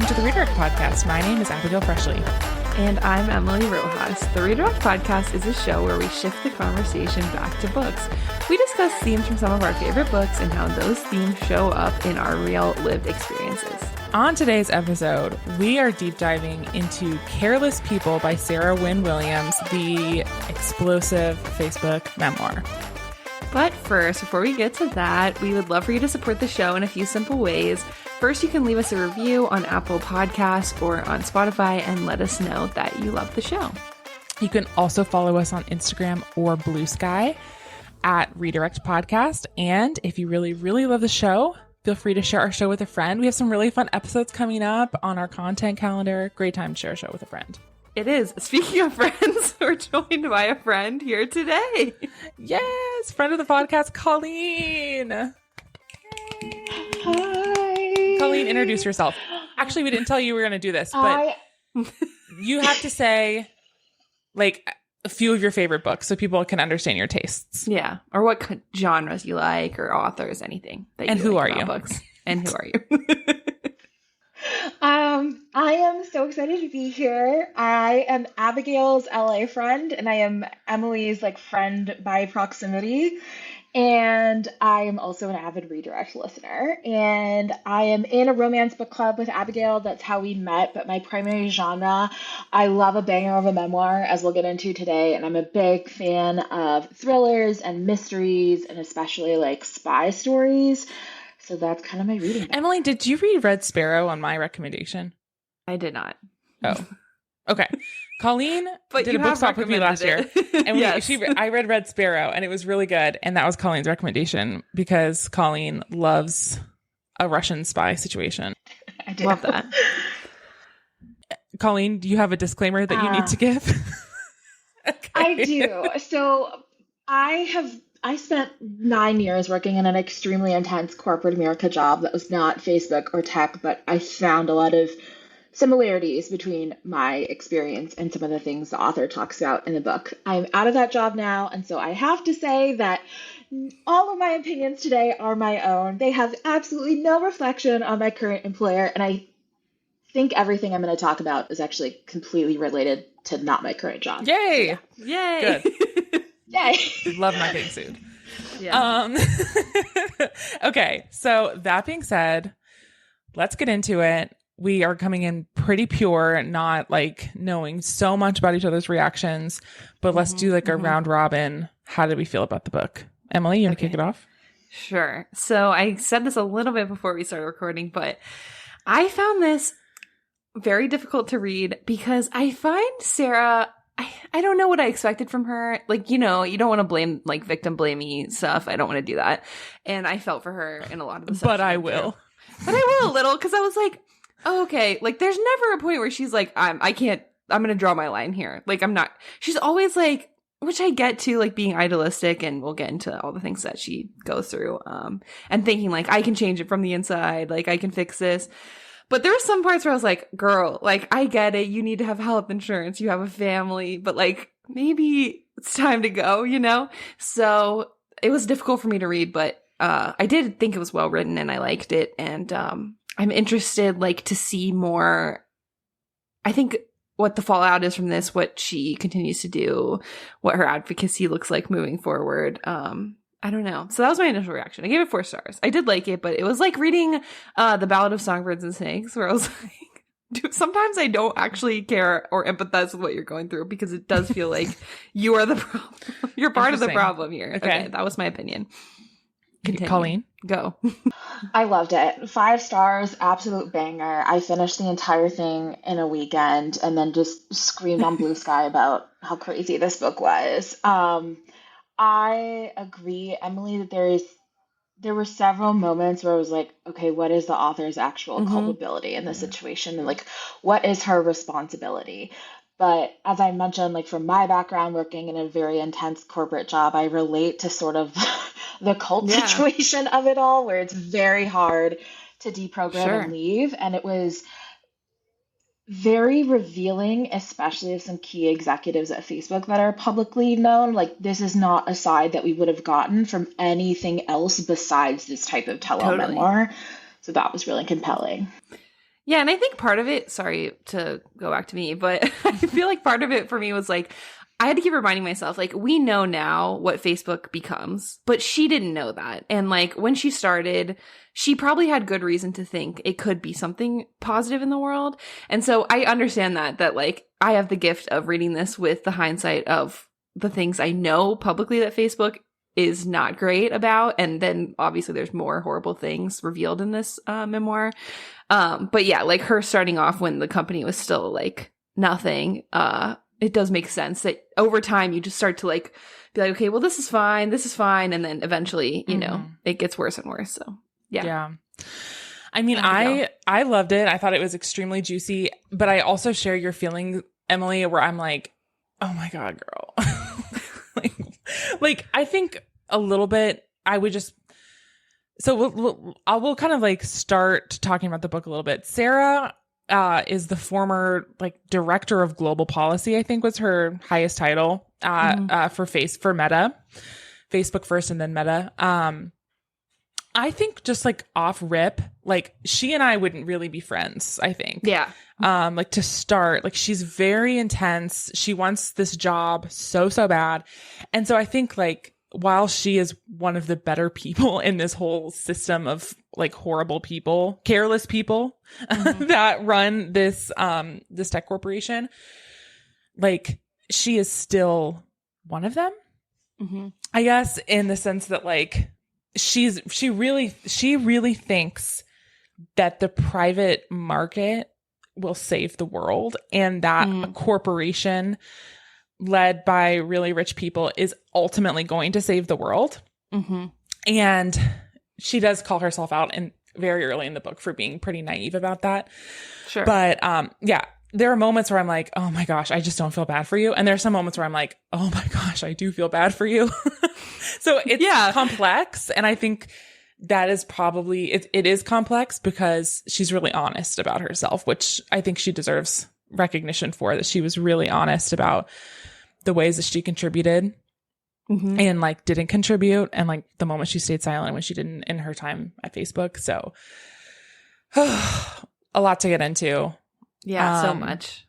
welcome to the Redirect Podcast. My name is Abigail Freshley. And I'm Emily Rojas. The Redirect Podcast is a show where we shift the conversation back to books. We discuss themes from some of our favorite books and how those themes show up in our real lived experiences. On today's episode, we are deep diving into Careless People by Sarah Wynn-Williams, the explosive Facebook memoir. But first, before we get to that, we would love for you to support the show in a few simple ways. First, you can leave us a review on Apple Podcasts or on Spotify and let us know that you love the show. You can also follow us on Instagram or Blue Sky at Redirect Podcast. And if you really, really love the show, feel free to share our show with a friend. We have some really fun episodes coming up on our content calendar. Great time to share a show with a friend. It is. Speaking of friends, we're joined by a friend here today. Yes, friend of the podcast, Colleen. Hi. Colleen, introduce yourself. Actually, we didn't tell you we were going to do this, but you have to say like a few of your favorite books so people can understand your tastes. Yeah, or what genres you like, or authors, anything. That and you who like are you? Books. And who are you? I am so excited to be here. I am Abigail's LA friend, and I am Emily's friend by proximity. And I am also an avid Redirect listener. And I am in a romance book club with Abigail. That's how we met. But my primary genre, I love a banger of a memoir, as we'll get into today. And I'm a big fan of thrillers and mysteries, and especially spy stories. So that's kind of my reading. Emily, did you read Red Sparrow on my recommendation? I did not. Oh, okay. Colleen did a book swap with me last year, and yes. I read Red Sparrow, and it was really good. And that was Colleen's recommendation because Colleen loves a Russian spy situation. I do. Love that. Colleen, do you have a disclaimer that you need to give? Okay. I do. So I spent 9 years working in an extremely intense corporate America job that was not Facebook or tech, but I found a lot of similarities between my experience and some of the things the author talks about in the book. I'm out of that job now, and so I have to say that all of my opinions today are my own. They have absolutely no reflection on my current employer, and I think everything I'm going to talk about is actually completely related to not my current job. Yay! So, yeah. Yay! Good. Yay! Love not getting sued. Yeah. Okay, so that being said, let's get into it. We are coming in pretty pure, not knowing so much about each other's reactions, but let's do a round robin. How did we feel about the book? Emily, you want to kick it off? Sure. So I said this a little bit before we started recording, but I found this very difficult to read because I find Sarah, I don't know what I expected from her. You don't want to blame victim blamey stuff. I don't want to do that. And I felt for her in a lot of the stuff. But I will. But I will a little because I was like, oh, okay. There's never a point where she's like, I'm going to draw my line here. I'm not. She's always which I get to, being idealistic, and we'll get into all the things that she goes through, and thinking I can change it from the inside, I can fix this. But there were some parts where I was like, girl, I get it. You need to have health insurance. You have a family, but maybe it's time to go, So it was difficult for me to read, but I did think it was well written and I liked it. And I'm interested to see more, I think, what the fallout is from this, what she continues to do, what her advocacy looks like moving forward. I don't know. So that was my initial reaction. I gave it 4 stars. I did like it, but it was like reading The Ballad of Songbirds and Snakes, where I was like, dude, sometimes I don't actually care or empathize with what you're going through because it does feel like you are the problem. You're part of the problem here. Okay, that was my opinion. Continue. Colleen, go. I loved it. 5 stars, absolute banger. I finished the entire thing in a weekend and then just screamed on Blue Sky about how crazy this book was. I agree, Emily, that there were several moments where I was like, okay, what is the author's actual culpability in this situation? And what is her responsibility? But as I mentioned, from my background working in a very intense corporate job, I relate to sort of the cult situation of it all, where it's very hard to deprogram and leave. And it was very revealing, especially of some key executives at Facebook that are publicly known. This is not a side that we would have gotten from anything else besides this type of tele-memoir. So that was really compelling. Yeah, and I think part of it, sorry to go back to me, but I feel like part of it for me was like, I had to keep reminding myself, like, we know now what Facebook becomes, but she didn't know that. And like, when she started, she probably had good reason to think it could be something positive in the world. And so I understand that like, I have the gift of reading this with the hindsight of the things I know publicly that Facebook is not great about. And then obviously there's more horrible things revealed in this memoir. But yeah, like her starting off when the company was still like nothing, it does make sense that over time you just start to like be like, okay, well, this is fine. And then eventually, you know, it gets worse and worse. So yeah. I mean, I loved it. I thought it was extremely juicy, but I also share your feeling, Emily, where I'm like, oh my God, girl. like I think a little bit, I would just, so we'll kind of like start talking about the book a little bit. Sarah is the former like director of global policy, I think was her highest title for Meta, Facebook first and then Meta. I think just like off rip, like she and I wouldn't really be friends, I think. Yeah. Like to start, like she's very intense. She wants this job so bad. And so I think like while she is one of the better people in this whole system of like horrible people, careless people that run this tech corporation, like she is still one of them, I guess, in the sense that like she really thinks that the private market will save the world and that a corporation led by really rich people is ultimately going to save the world. And she does call herself out in very early in the book for being pretty naive about that. Sure. But yeah, there are moments where I'm like, oh my gosh, I just don't feel bad for you. And there are some moments where I'm like, oh my gosh, I do feel bad for you. So it's complex. And I think that is probably, it is complex because she's really honest about herself, which I think she deserves recognition for, that she was really honest about the ways that she contributed and like didn't contribute, and like the moment she stayed silent when she didn't in her time at Facebook. So a lot to get into. Yeah, so much.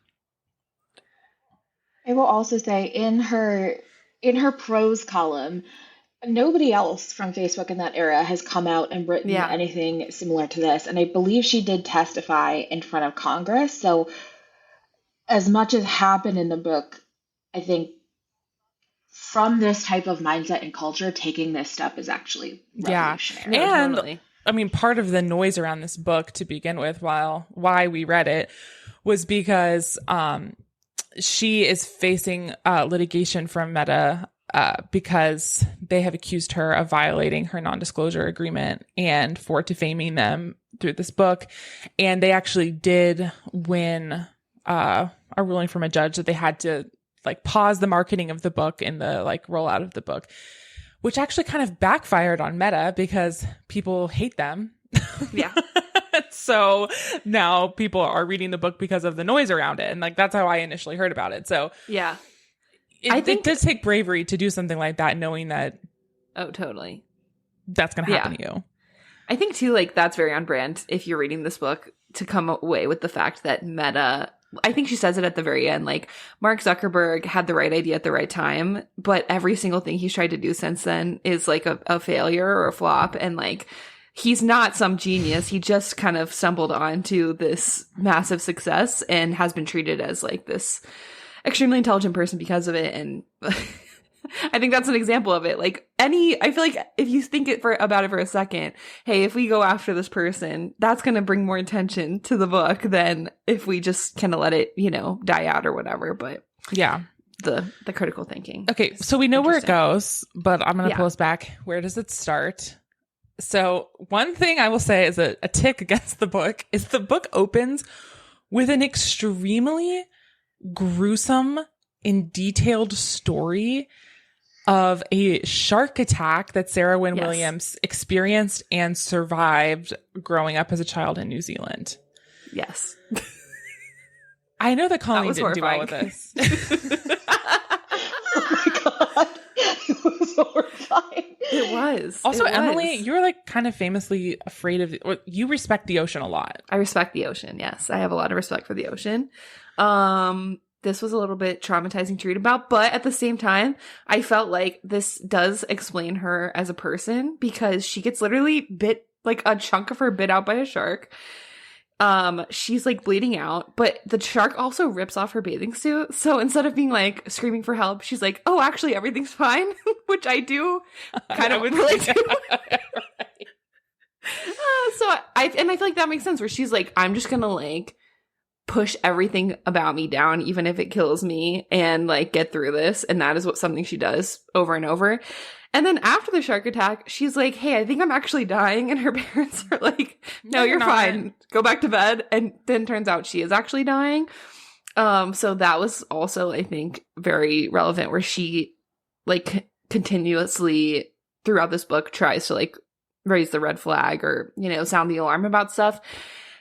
I will also say in her prose column, nobody else from Facebook in that era has come out and written anything similar to this. And I believe she did testify in front of Congress. So as much as happened in the book, I think from this type of mindset and culture, taking this step is actually revolutionary. And totally. I mean, part of the noise around this book to begin with, why we read it, was because she is facing litigation from Meta because they have accused her of violating her non-disclosure agreement and for defaming them through this book. And they actually did win a ruling from a judge that they had to like pause the marketing of the book and the like rollout of the book, which actually kind of backfired on Meta because people hate them. Yeah. So now people are reading the book because of the noise around it. And like, that's how I initially heard about it. So yeah, it does take bravery to do something like that, knowing that. Oh, totally. That's going to happen to you. I think too, like that's very on brand if you're reading this book to come away with the fact that Meta, I think she says it at the very end, like Mark Zuckerberg had the right idea at the right time, but every single thing he's tried to do since then is like a failure or a flop. And like, he's not some genius. He just kind of stumbled onto this massive success and has been treated as like this extremely intelligent person because of it. And I think that's an example of it. Like I feel like if you think about it for a second, hey, if we go after this person, that's going to bring more attention to the book than if we just kind of let it, die out or whatever. But yeah, the critical thinking. Okay. So we know where it goes, but I'm going to pull us back. Where does it start? So one thing I will say is a tick against the book is the book opens with an extremely gruesome and detailed story of a shark attack that Sarah Wynn-Williams experienced and survived growing up as a child in New Zealand. Yes. I know that Colleen didn't do well with this. Oh my God. It was horrifying. It was. Also, It was. Emily, you're like kind of famously afraid of, or you respect the ocean a lot. I respect the ocean. Yes, I have a lot of respect for the ocean. This was a little bit traumatizing to read about, but at the same time, I felt like this does explain her as a person because she gets literally bit, like a chunk of her bit out by a shark. She's like bleeding out, but the shark also rips off her bathing suit. So instead of being like screaming for help, she's like, "Oh, actually, everything's fine," which I do kind of relate to. I feel like that makes sense. Where she's like, "I'm just gonna like push everything about me down, even if it kills me, and like get through this." And that is what something she does over and over. And then after the shark attack, she's like, "Hey, I think I'm actually dying." And her parents are like, "No, you're fine. Go back to bed." And then turns out she is actually dying. So that was also, I think, very relevant where she like continuously throughout this book tries to like raise the red flag or, you know, sound the alarm about stuff.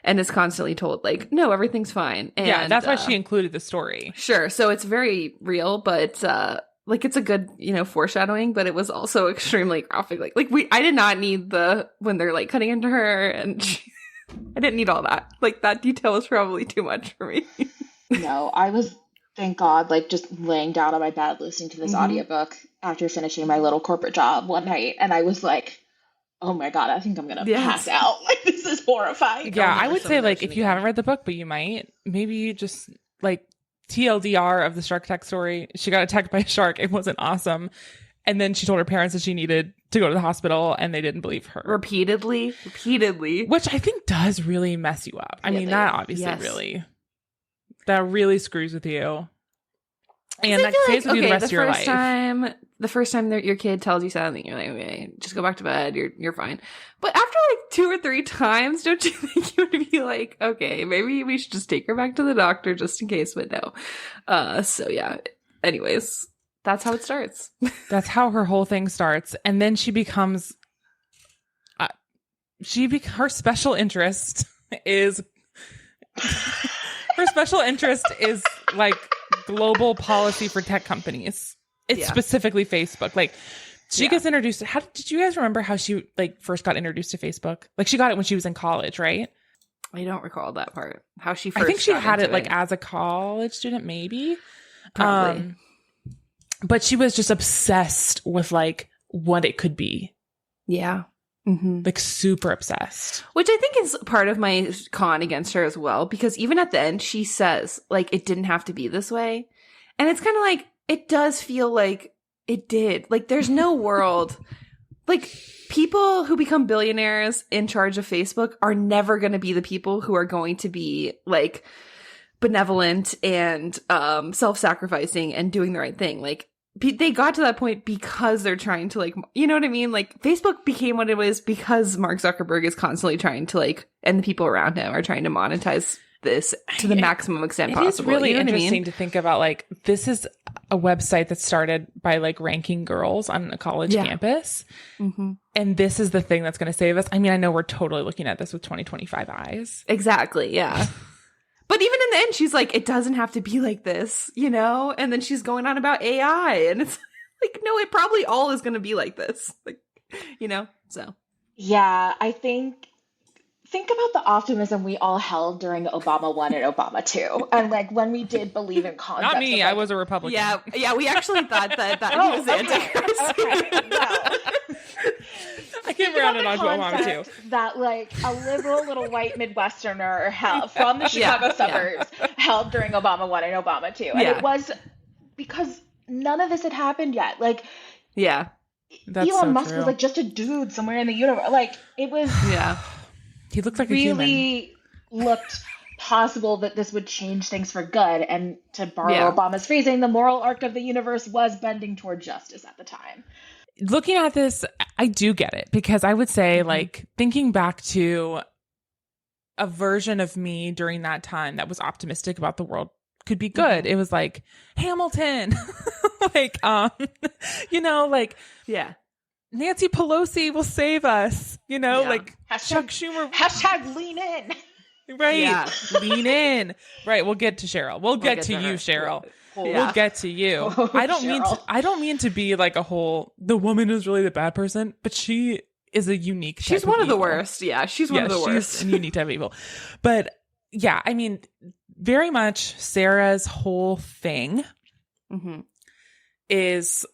And is constantly told like, "No, everything's fine." And, yeah, that's why she included the story. Sure. So it's very real, but like it's a good, you know, foreshadowing, but it was also extremely graphic. I did not need when they're like cutting into her and I didn't need all that. Like that detail was probably too much for me. No, I was, thank God, like just laying down on my bed listening to this audiobook after finishing my little corporate job one night. And I was like, oh my God, I think I'm going to pass out. Like this is horrifying. Yeah, I would say like if you haven't read the book, but you might, maybe just like TLDR of the shark attack story. She got attacked by a shark. It wasn't awesome. And then she told her parents that she needed to go to the hospital and they didn't believe her. Repeatedly. Which I think does really mess you up. I mean, that obviously that really screws with you. And that stays with you the rest of your life. The first time that your kid tells you something, you're like, okay, just go back to bed. You're fine. But after like 2 or 3 times, don't you think you would be like, okay, maybe we should just take her back to the doctor just in case? But no. So yeah. Anyways, that's how it starts. That's how her whole thing starts, and then she becomes. Her special interest is. Her special interest is like global policy for tech companies. It's specifically Facebook. Like she gets introduced. How did you guys remember how she like first got introduced to Facebook? Like she got it when she was in college, right? I don't recall that part. How she first. I think she had it like as a college student, maybe. Probably. But she was just obsessed with like what it could be. Yeah. Mm-hmm. Like super obsessed. Which I think is part of my con against her as well, because even at the end she says like it didn't have to be this way. And it's kind of like it does feel like it did. Like there's no world like people who become billionaires in charge of Facebook are never going to be the people who are going to be like benevolent and self-sacrificing and doing the right thing. Like they got to that point because they're trying to like, you know what I mean? Like Facebook became what it was because Mark Zuckerberg is constantly trying to like, and the people around him are trying to monetize this to the maximum extent possible. It's really you know interesting to think about like, this is a website that started by like ranking girls on a college campus. Mm-hmm. And this is the thing that's going to save us. I mean, I know we're totally looking at this with 2025 eyes. Exactly. Yeah. But even in the end, she's like, it doesn't have to be like this, you know? And then she's going on about AI. And it's like, no, it probably all is going to be like this. Like, you know? So. Yeah, I think about the optimism we all held during Obama 1 and Obama 2. And like when we did believe in concepts. Not me. Like, I was a Republican. Yeah, we actually thought that he was Antichrist. Okay. Well, I came around and on to Obama too. That like a liberal little white Midwesterner from the Chicago suburbs held during Obama 1 and Obama 2. And it was because none of this had happened yet. Like, that's Elon so Musk true. was like just a dude somewhere in the universe. Like it was he looked like really a human. looked possible that this would change things for good. And to borrow Obama's phrasing, the moral arc of the universe was bending toward justice at the time. Looking at this, I do get it because I would say like thinking back to a version of me during that time that was optimistic about the world could be good. It was like Hamilton, like, you know, like, Nancy Pelosi will save us, you know, like Chuck Schumer. # lean in. Right. Yeah. Lean in. Right. We'll get to Cheryl. We'll get to you, Cheryl. we'll get to you. Oh, I don't Cheryl. mean to be like the woman is really the bad person, but she is a unique type She's one of the evil. worst. Yeah, she's one of the worst. She's a unique type of evil. But yeah, I mean, very much Sarah's whole thing is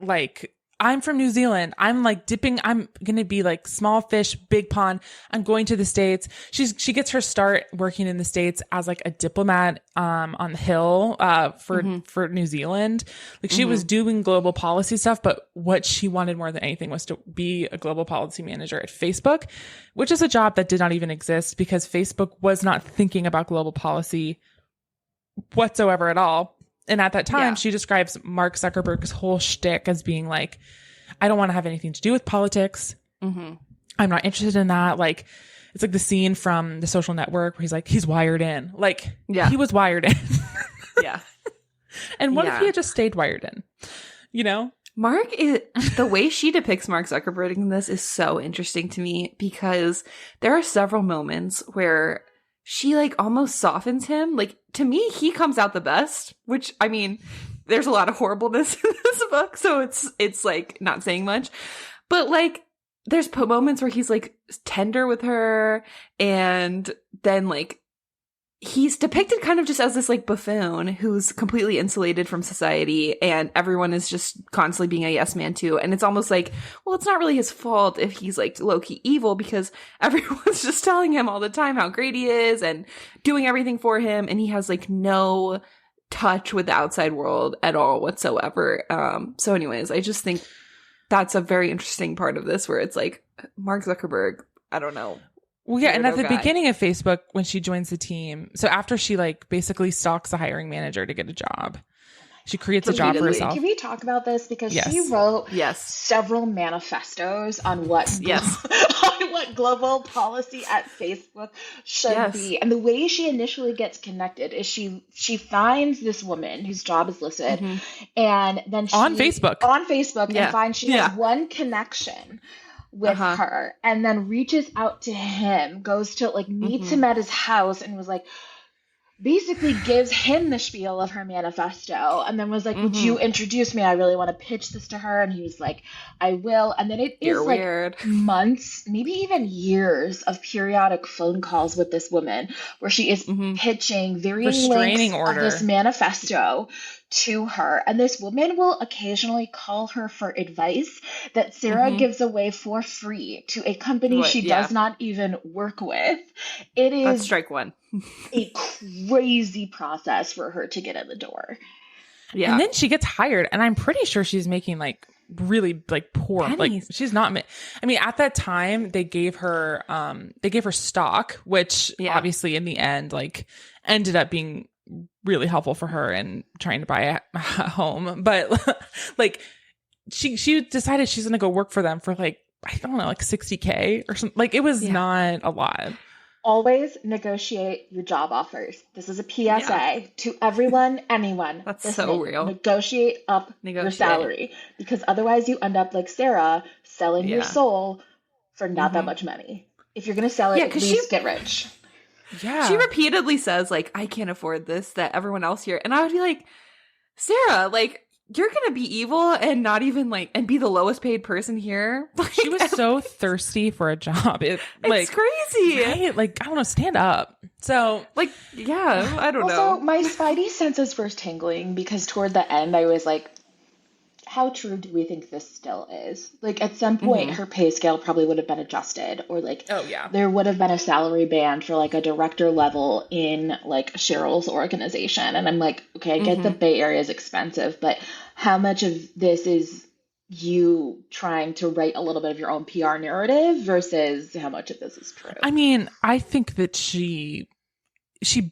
like, I'm from New Zealand. I'm like dipping. I'm going to be like small fish, big pond. I'm going to the States. She gets her start working in the States as like a diplomat on the Hill for New Zealand. Like she was doing global policy stuff, but what she wanted more than anything was to be a global policy manager at Facebook, which is a job that did not even exist because Facebook was not thinking about global policy whatsoever at all. And at that time, she describes Mark Zuckerberg's whole shtick as being like, I don't want to have anything to do with politics. I'm not interested in that. Like, it's like the scene from The Social Network where he's like, he's wired in. Like, he was wired in. And what if he had just stayed wired in? You know? The way she depicts Mark Zuckerberg in this is so interesting to me because there are several moments where she like almost softens him. Like to me, he comes out the best, which I mean, there's a lot of horribleness in this book. So it's like not saying much, but like there's moments where he's like tender with her. And then like, he's depicted kind of just as this like buffoon who's completely insulated from society and everyone is just constantly being a yes man too. And it's almost like, well, it's not really his fault if he's like low-key evil because everyone's just telling him all the time how great he is and doing everything for him. And he has like no touch with the outside world at all whatsoever. So anyways, I just think that's a very interesting part of this where it's like Mark Zuckerberg, I don't know. Well, yeah, and at the beginning of Facebook, when she joins the team, so after she like basically stalks the hiring manager to get a job, she creates a job for herself. Can we talk about this because she wrote several manifestos on what on what global policy at Facebook should be, and the way she initially gets connected is she finds this woman whose job is listed, and then she on Facebook and finds she has one connection with her and then reaches out to him, goes to like meets him at his house and was like basically gives him the spiel of her manifesto and then was like, would you introduce me? I really want to pitch this to her. And he was like, I will. And then it is like months, maybe even years of periodic phone calls with this woman where she is pitching varying lengths of this manifesto to her. And this woman will occasionally call her for advice that Sarah gives away for free to a company she does not even work with. It is That's strike one. a crazy process for her to get in the door. Yeah. And then she gets hired and I'm pretty sure she's making like really like poor pennies. Like she's not I mean at that time they gave her stock which obviously in the end like ended up being really helpful for her in trying to buy a home, but like she decided she's gonna go work for them for like I don't know like $60,000 or something. Like it was not a lot. Always negotiate your job offers. This is a PSA to everyone, anyone. That's listening. So real. Negotiate up your salary because otherwise you end up like Sarah selling your soul for not that much money. If you're gonna sell it, at least get rich. Yeah. She repeatedly says, like, I can't afford this, that everyone else here. And I would be like, Sarah, like, you're going to be evil and not even, like, and be the lowest paid person here. Like, she was so thirsty for a job. It's crazy. Right? Like, I don't know, stand up. So, like, yeah, I don't know. Also, my spidey senses were tingling because toward the end, I was like, how true do we think this still is? Like at some point her pay scale probably would have been adjusted or like there would have been a salary band for like a director level in like Cheryl's organization. And I'm like, okay, I get the Bay Area is expensive, but how much of this is you trying to write a little bit of your own PR narrative versus how much of this is true? I mean, I think that she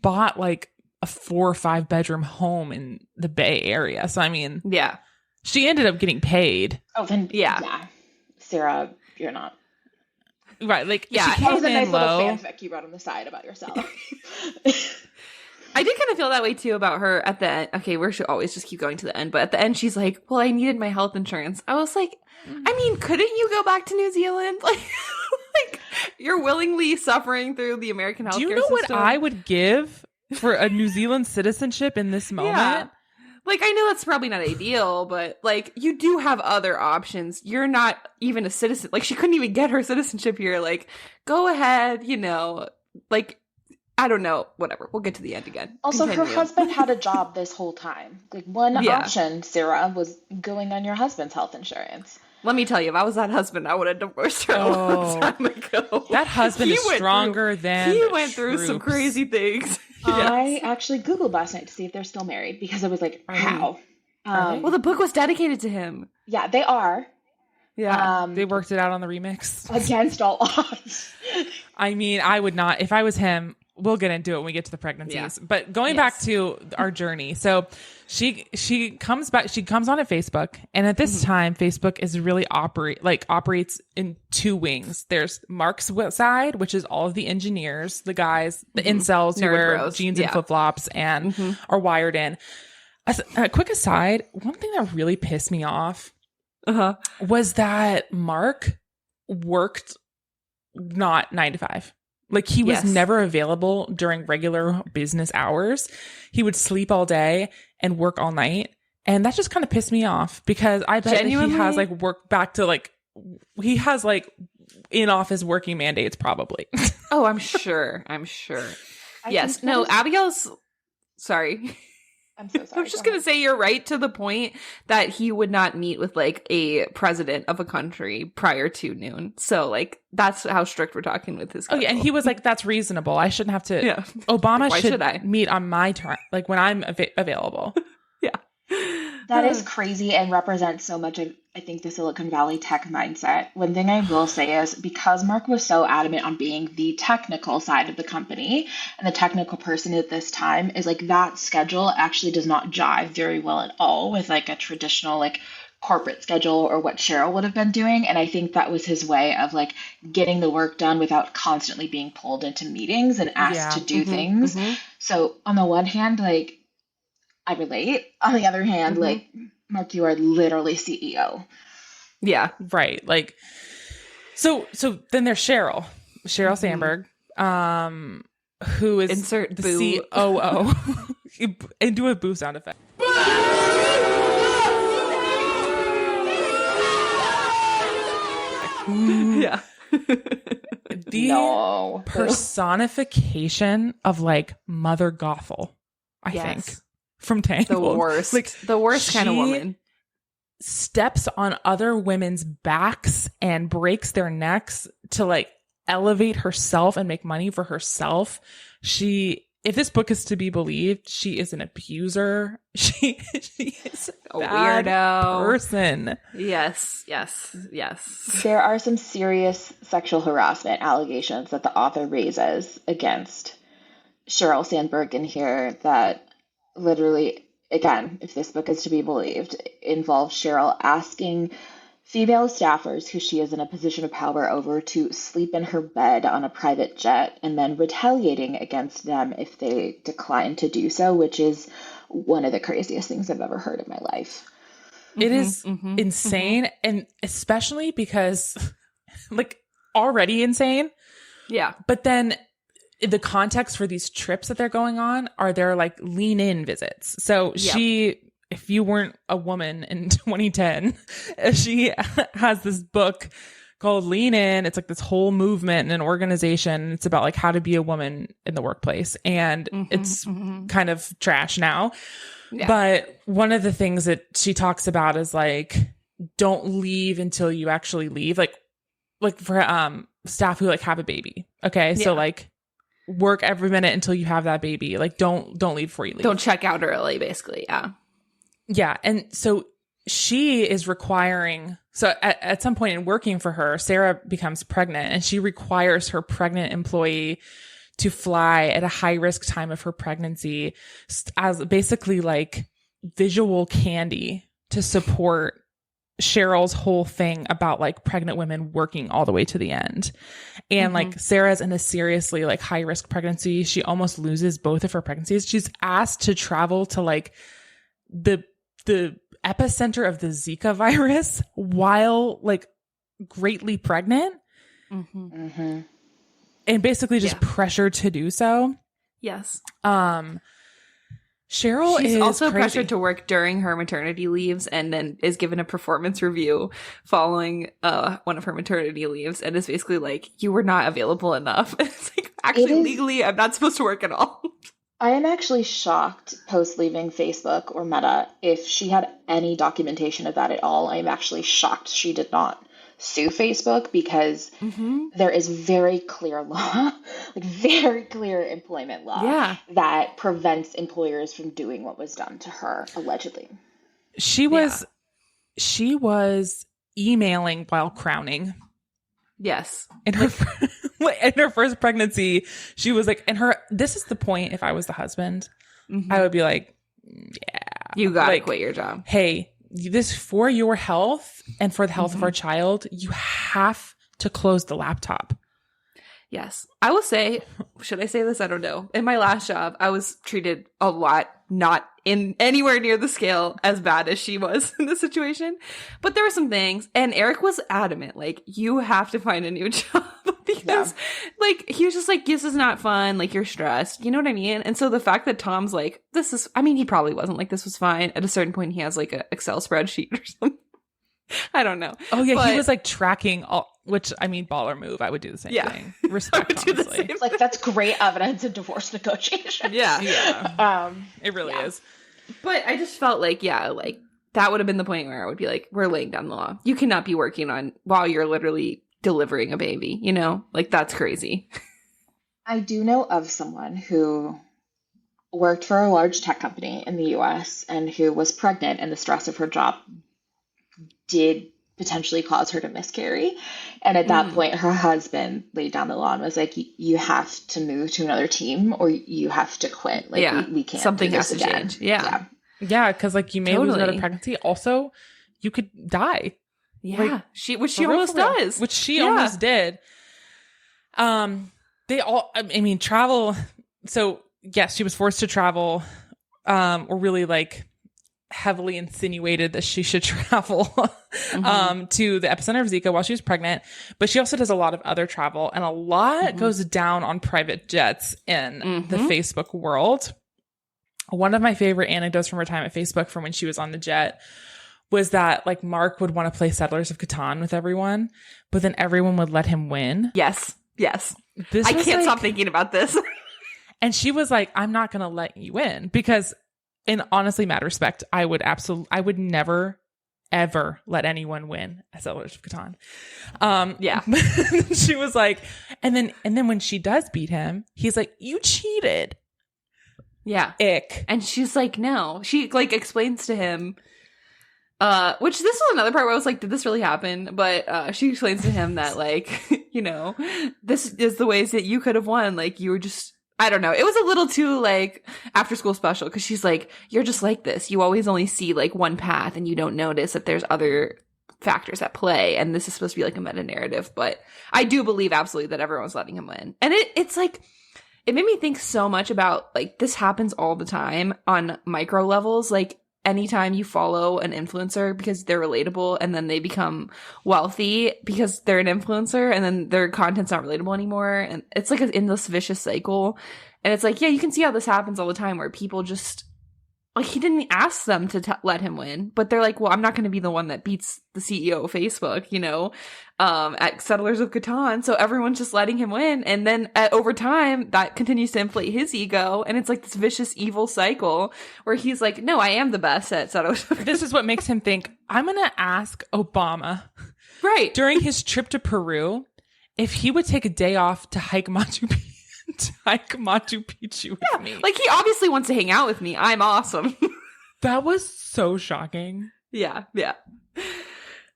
bought like a 4 or 5 bedroom home in the Bay Area. So I mean, she ended up getting paid. Oh, then yeah. Sarah, you're not. Right, like she came was a nice little fanfic you wrote on the side about yourself. I did kind of feel that way too about her at the end. Okay, we should always just keep going to the end, but at the end she's like, well, I needed my health insurance. I was like, I mean, couldn't you go back to New Zealand? Like you're willingly suffering through the American healthcare system. Do you know what I would give for a New Zealand citizenship in this moment. Yeah. Like, I know that's probably not ideal, but, like, you do have other options. You're not even a citizen. Like, she couldn't even get her citizenship here. Like, go ahead, you know. Like, I don't know. Whatever. We'll get to the end again. Also, Continue. her husband had a job this whole time. Like, one option, Sarah, was going on your husband's health insurance. Let me tell you, if I was that husband, I would have divorced her a long time ago. That husband is stronger than He went through some crazy things. I actually Googled last night to see if they're still married because I was like, how? Well, the book was dedicated to him. Yeah, they are. Yeah. They worked it out on the remix. Against all odds. I mean, I would not. If I was him, we'll get into it when we get to the pregnancies. Yeah. But going back to our journey. So she comes back. She comes on at Facebook. And at this time, Facebook is really operates in two wings. There's Mark's side, which is all of the engineers, the guys, the incels who wear bros. Jeans and flip-flops and are wired in. A quick aside, one thing that really pissed me off was that Mark worked not 9 to 5. Like, he was never available during regular business hours. He would sleep all day and work all night. And that just kind of pissed me off because I bet that he has like work back to like, he has like in-office working mandates probably. Oh, I'm sure. Yes. No, Abigail's, sorry. I'm so sorry. I was just going to say you're right to the point that he would not meet with like a president of a country prior to noon. So like that's how strict we're talking with his schedule. Oh yeah, and he was like, that's reasonable. I shouldn't have to. Yeah. Obama like, should meet on my turn, like when I'm available. Yeah. That is crazy and represents so much of, I think, the Silicon Valley tech mindset. One thing I will say is because Mark was so adamant on being the technical side of the company and the technical person at this time is like that schedule actually does not jive very well at all with like a traditional like corporate schedule or what Cheryl would have been doing. And I think that was his way of like getting the work done without constantly being pulled into meetings and asked to do things. So on the one hand, like, I relate. On the other hand, like, Mark, you are literally CEO. Yeah. Right. Like, so then there's Sheryl Sandberg, who is insert the boo. COO. And do a boo sound effect. Yeah. The personification of like Mother Gothel, I think. From Tangled. The worst. Like, the worst kind of woman. Steps on other women's backs and breaks their necks to like elevate herself and make money for herself. If this book is to be believed, she is an abuser. She is a weirdo person. Yes. There are some serious sexual harassment allegations that the author raises against Sheryl Sandberg in here that literally, again, if this book is to be believed, involves Cheryl asking female staffers who she is in a position of power over to sleep in her bed on a private jet and then retaliating against them if they decline to do so, which is one of the craziest things I've ever heard in my life. It is insane. And especially because like already insane. Yeah. But then the context for these trips that they're going on are their like lean in visits. So if you weren't a woman in 2010, she has this book called Lean In. It's like this whole movement and an organization. It's about like how to be a woman in the workplace. And it's kind of trash now. Yeah. But one of the things that she talks about is like, don't leave until you actually leave. Like for staff who like have a baby. Okay. So like, work every minute until you have that baby. Like, don't leave before you leave. Don't check out early, basically. Yeah. And so she is requiring, so at some point in working for her, Sarah becomes pregnant and she requires her pregnant employee to fly at a high risk time of her pregnancy as basically like visual candy to support Cheryl's whole thing about like pregnant women working all the way to the end. And like Sarah's in a seriously like high risk pregnancy. She almost loses both of her pregnancies. She's asked to travel to like the epicenter of the Zika virus while like greatly pregnant and basically just pressured to do so. Yes. Cheryl She's is also crazy. pressured to work during her maternity leaves and then is given a performance review following one of her maternity leaves and is basically like, you were not available enough. It's like, actually, legally, I'm not supposed to work at all. I am actually shocked post leaving Facebook or Meta if she had any documentation of that at all. I am actually shocked she did not sue Facebook because there is very clear law, like very clear employment law that prevents employers from doing what was done to her allegedly. She was emailing while crowning. Yes. In her first pregnancy, she was like, this is the point. If I was the husband, I would be like, yeah, you gotta quit your job. Hey, this for your health and for the health of our child, you have to close the laptop. Yes. I will say, should I say this? I don't know. In my last job, I was treated a lot, not in anywhere near the scale as bad as she was in this situation. But there were some things, and Eric was adamant, like, you have to find a new job because, like, he was just like, this is not fun. Like, you're stressed. You know what I mean? And so the fact that Tom's like, he probably wasn't like, this was fine. At a certain point, he has like an Excel spreadsheet or something. I don't know. Oh, yeah. He was like tracking all, which, I mean, baller move. I would do the same thing. Respect, honestly. Like, that's great evidence in divorce negotiations. Yeah. It really is. But I just felt like, that would have been the point where I would be like, we're laying down the law. You cannot be working on while you're literally delivering a baby, you know? Like, that's crazy. I do know of someone who worked for a large tech company in the US and who was pregnant, and the stress of her job did potentially cause her to miscarry. And at that point, her husband laid down the law and was like, you have to move to another team or you have to quit. Like, we can't. Something do has this to again. change. Yeah. Yeah, because like you may lose another pregnancy. Also, you could die. Yeah, like, which she almost does. Which she almost did. They all. I mean, travel. So yes, she was forced to travel. Or really like heavily insinuated that she should travel to the epicenter of Zika while she was pregnant. But she also does a lot of other travel, and a lot goes down on private jets in the Facebook world. One of my favorite anecdotes from her time at Facebook from when she was on the jet was that like Mark would want to play Settlers of Catan with everyone, but then everyone would let him win. Yes. I can't stop thinking about this. And she was like, I'm not going to let you win because in honestly mad respect, I would never, ever let anyone win at Settlers of Catan. She was like, and then when she does beat him, he's like, you cheated. Yeah. Ick. And she's like, no. She like explains to him, which this was another part where I was like, did this really happen? But she explains to him that like, you know, this is the ways that you could have won. Like you were just, I don't know. It was a little too like after school special because she's like, you're just like this. You always only see like one path and you don't notice that there's other factors at play. And this is supposed to be like a meta narrative. But I do believe absolutely that everyone's letting him win. And it's like, it made me think so much about like this happens all the time on micro levels. Like anytime you follow an influencer because they're relatable and then they become wealthy because they're an influencer and then their content's not relatable anymore. And it's like an endless vicious cycle. And it's like, yeah, you can see how this happens all the time where people just like he didn't ask them to let him win, but they're like, well, I'm not going to be the one that beats the CEO of Facebook, you know, at Settlers of Catan. So everyone's just letting him win. And then over time, that continues to inflate his ego. And it's like this vicious, evil cycle where he's like, no, I am the best at Settlers of Catan. This is what makes him think, I'm going to ask Obama. Right. During his trip to Peru, if he would take a day off to hike Machu Picchu with me. Like he obviously wants to hang out with me. I'm awesome. That was so shocking. Yeah. It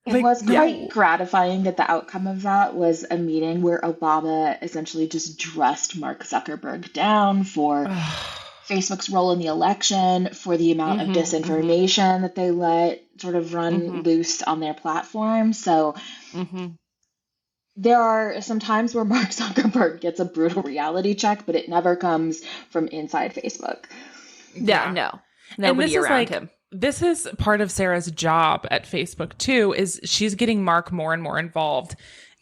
was quite gratifying that the outcome of that was a meeting where Obama essentially just dressed Mark Zuckerberg down for Facebook's role in the election, for the amount of disinformation that they let sort of run loose on their platform. So there are some times where Mark Zuckerberg gets a brutal reality check, but it never comes from inside Facebook. Yeah, no. Nobody around him. This is part of Sarah's job at Facebook too, is she's getting Mark more and more involved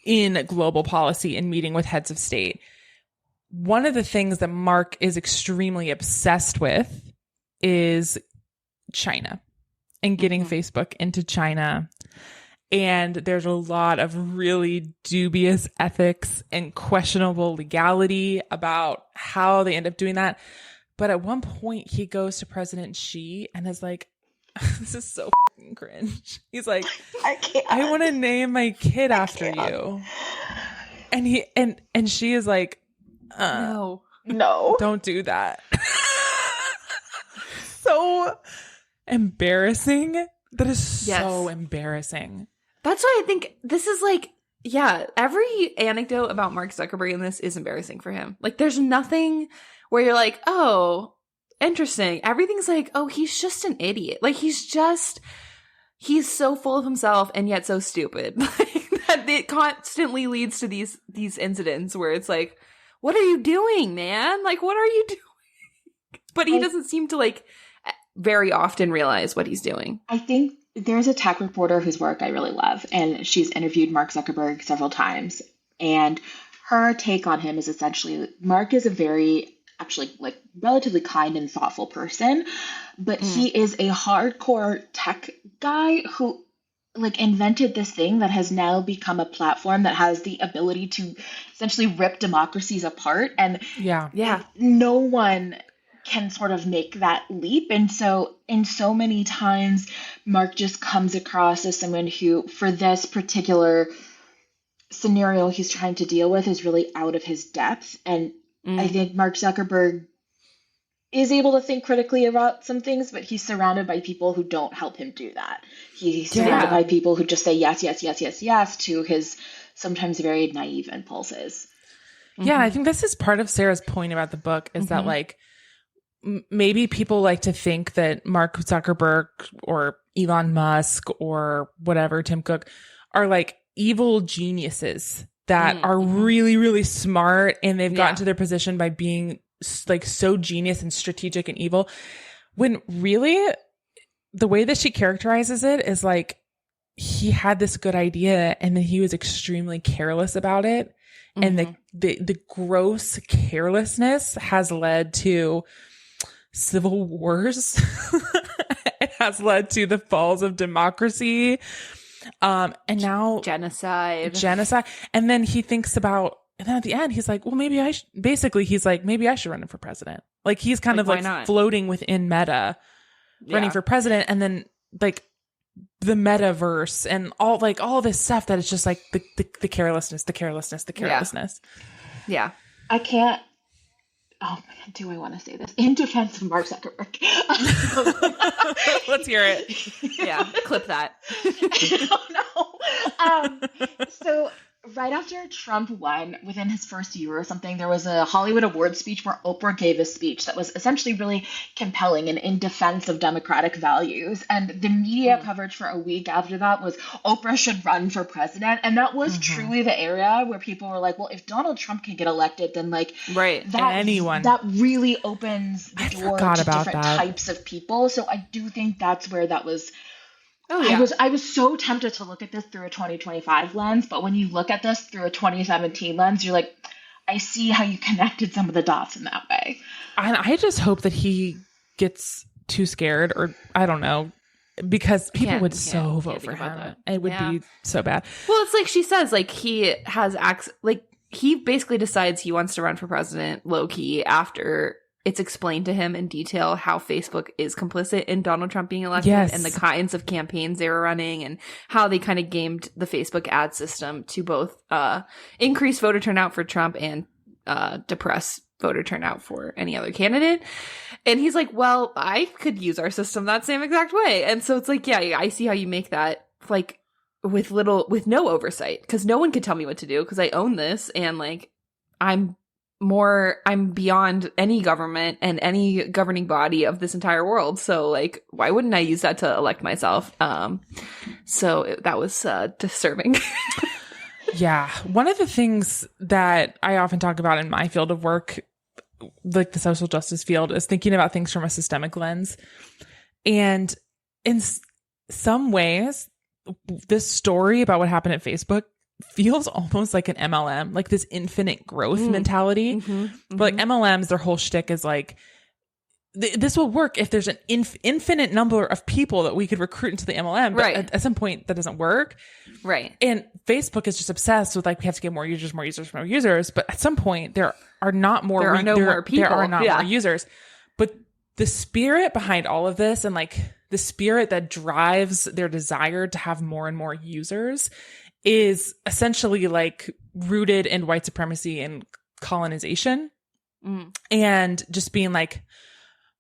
in global policy and meeting with heads of state. one of the things that Mark is extremely obsessed with is China and getting Facebook into China. And there's a lot of really dubious ethics and questionable legality about how they end up doing that. But at one point, he goes to President Xi and is like, this is so fucking cringe. He's like, I want to name my kid after you. And he and she is like, No. Don't do that. So embarrassing. That is so embarrassing. That's why I think this is like, yeah, every anecdote about Mark Zuckerberg in this is embarrassing for him. Like, there's nothing where you're like, oh, interesting. Everything's like, oh, he's just an idiot. Like, he's so full of himself and yet so stupid. Like, that it constantly leads to these incidents where it's like, what are you doing, man? Like, what are you doing? But he doesn't seem to, like, very often realize what he's doing. I think there's a tech reporter whose work I really love, and she's interviewed Mark Zuckerberg several times. And her take on him is essentially, Mark is a very, actually, like, relatively kind and thoughtful person, but he is a hardcore tech guy who, like, invented this thing that has now become a platform that has the ability to essentially rip democracies apart. And no one can sort of make that leap. And so in so many times, Mark just comes across as someone who, for this particular scenario he's trying to deal with, is really out of his depth. And I think Mark Zuckerberg is able to think critically about some things, but he's surrounded by people who don't help him do that. He's surrounded by people who just say yes, yes, yes, yes, yes to his sometimes very naive impulses. Yeah, I think this is part of Sarah's point about the book is that, like, maybe people like to think that Mark Zuckerberg or Elon Musk or whatever, Tim Cook, are like evil geniuses that are really, really smart, and they've gotten to their position by being like so genius and strategic and evil, when really the way that she characterizes it is like he had this good idea and then he was extremely careless about it. And the gross carelessness has led to civil wars. It has led to the falls of democracy. And now genocide. And then he thinks about, and then at the end, he's like, well, maybe I should run for president. Like, he's kind of like floating within Meta, running for president. And then like the metaverse and all this stuff that is just like the carelessness. Yeah. I can't. Oh man, do I want to say this in defense of Mark Zuckerberg? Let's hear it. Yeah, clip that. Oh no. So right after Trump won, within his first year or something, there was a Hollywood Awards speech where Oprah gave a speech that was essentially really compelling and in defense of democratic values. And the media coverage for a week after that was Oprah should run for president. And that was truly the area where people were like, well, if Donald Trump can get elected, then like that really opens the door to different types of people. So I do think that's where that was. Oh, yeah. I was so tempted to look at this through a 2025 lens, but when you look at this through a 2017 lens, you're like, I see how you connected some of the dots in that way. And I just hope that he gets too scared, or I don't know, because people would so vote for him. It would be so bad. Well, it's like she says, like, he has he basically decides he wants to run for president low key after it's explained to him in detail how Facebook is complicit in Donald Trump being elected and the kinds of campaigns they were running and how they kind of gamed the Facebook ad system to both increase voter turnout for Trump and depress voter turnout for any other candidate. And he's like, well, I could use our system that same exact way. And so it's like, yeah, I see how you make that, like, with no oversight, because no one could tell me what to do because I own this, and like I'm beyond any government and any governing body of this entire world. So like, why wouldn't I use that to elect myself? So that was disturbing. Yeah. One of the things that I often talk about in my field of work, like the social justice field, is thinking about things from a systemic lens. And in some ways, this story about what happened at Facebook feels almost like an MLM, like this infinite growth mentality. But like MLMs, their whole shtick is like, this will work if there's an infinite number of people that we could recruit into the MLM. But at some point, that doesn't work. Right. And Facebook is just obsessed with like, we have to get more users. But at some point, there are not more. There are no more people. There are not more users. But the spirit behind all of this, and like the spirit that drives their desire to have more and more users, is essentially like rooted in white supremacy and colonization, and just being like,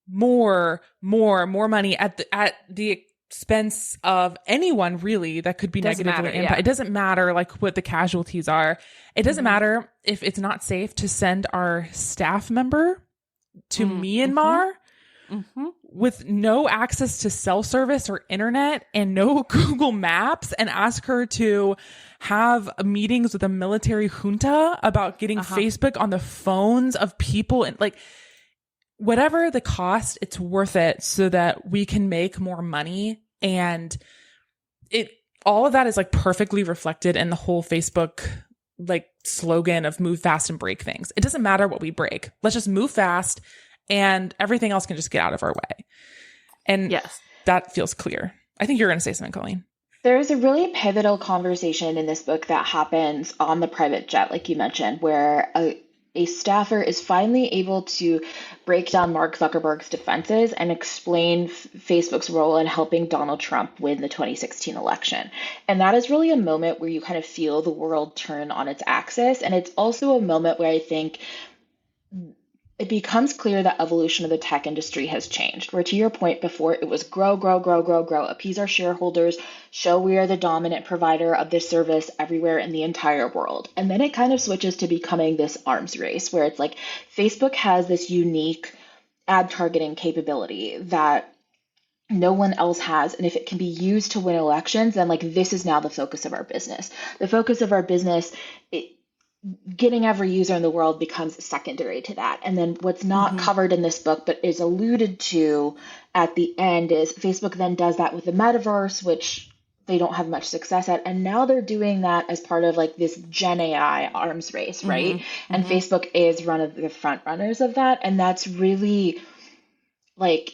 more money at the expense of anyone really that could be negatively impacted. It doesn't matter like what the casualties are. It doesn't matter if it's not safe to send our staff member to Myanmar with no access to cell service or internet and no Google Maps, and ask her to have meetings with a military junta about getting Facebook on the phones of people, and like, whatever the cost, it's worth it so that we can make more money. And all of that is like perfectly reflected in the whole Facebook like slogan of move fast and break things. It doesn't matter what we break. Let's just move fast and everything else can just get out of our way. And that feels clear. I think you're going to say something, Colleen. There's a really pivotal conversation in this book that happens on the private jet, like you mentioned, where a staffer is finally able to break down Mark Zuckerberg's defenses and explain Facebook's role in helping Donald Trump win the 2016 election. And that is really a moment where you kind of feel the world turn on its axis. And it's also a moment where I think it becomes clear that evolution of the tech industry has changed, where to your point before, it was grow, appease our shareholders, show we are the dominant provider of this service everywhere in the entire world. And then it kind of switches to becoming this arms race, where it's like Facebook has this unique ad targeting capability that no one else has. And if it can be used to win elections, then like this is now the focus of our business. The focus of our business, getting every user in the world becomes secondary to that. And then what's not covered in this book, but is alluded to at the end, is Facebook then does that with the metaverse, which they don't have much success at. And now they're doing that as part of like this Gen AI arms race, right? And Facebook is one of the front runners of that. And that's really like,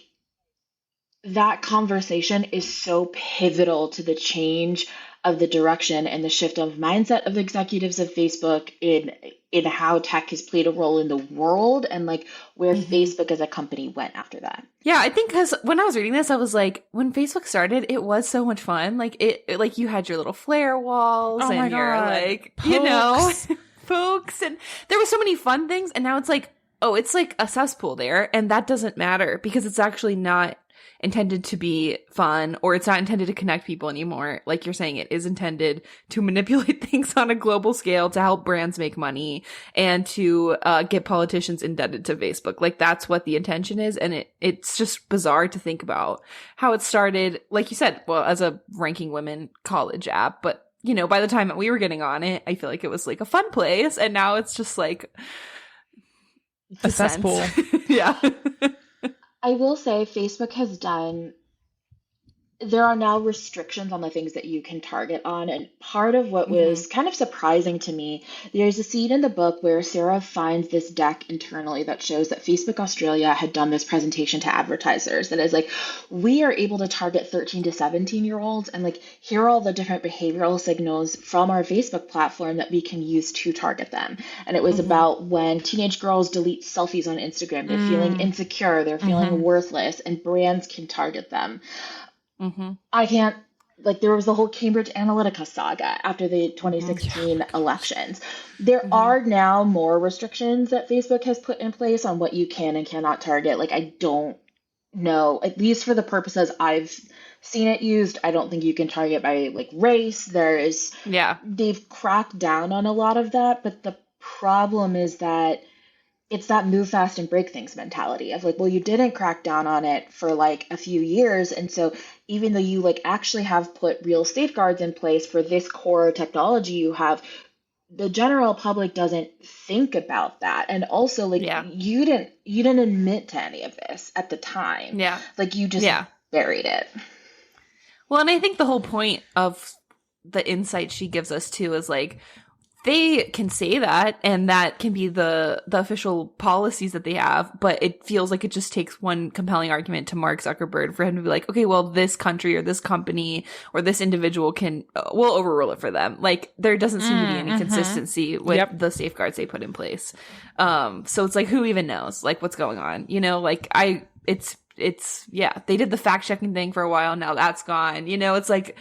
that conversation is so pivotal to the change of the direction and the shift of mindset of executives of Facebook in how tech has played a role in the world, and like where Facebook as a company went after that. Yeah, I think because when I was reading this, I was like, when Facebook started, it was so much fun. Like it like you had your little flare walls and your like, pokes. You know, pokes, and there were so many fun things. And now it's like, oh, it's like a cesspool there, and that doesn't matter because it's actually not intended to be fun, or it's not intended to connect people anymore. Like you're saying, it is intended to manipulate things on a global scale to help brands make money and to get politicians indebted to Facebook. Like that's what the intention is. And it's just bizarre to think about how it started, like you said, well, as a ranking women college app, but you know, by the time that we were getting on it, I feel like it was like a fun place, and now it's just like a cesspool. Yeah. I will say Facebook has done, there are now restrictions on the things that you can target on. And part of what was kind of surprising to me, there's a scene in the book where Sarah finds this deck internally that shows that Facebook Australia had done this presentation to advertisers that is like, we are able to target 13 to 17-year-olds, and like, here are all the different behavioral signals from our Facebook platform that we can use to target them. And it was about when teenage girls delete selfies on Instagram, they're feeling insecure, they're feeling worthless, and brands can target them. I can't, like, there was the whole Cambridge Analytica saga after the 2016 elections. There are now more restrictions that Facebook has put in place on what you can and cannot target. Like, I don't know, at least for the purposes I've seen it used, I don't think you can target by like race. They've cracked down on a lot of that, but the problem is that it's that move fast and break things mentality of like, well, you didn't crack down on it for like a few years. And so even though you like actually have put real safeguards in place for this core technology you have, the general public doesn't think about that. And also like you didn't admit to any of this at the time. Yeah. Like you just buried it. Well, and I think the whole point of the insight she gives us too is like, they can say that, and that can be the official policies that they have, but it feels like it just takes one compelling argument to Mark Zuckerberg for him to be like, okay, well, this country or this company or this individual will overrule it for them. Like, there doesn't seem to be any consistency with the safeguards they put in place. So it's like, who even knows, like, what's going on? You know, like, it's they did the fact checking thing for a while. Now that's gone. You know, it's like,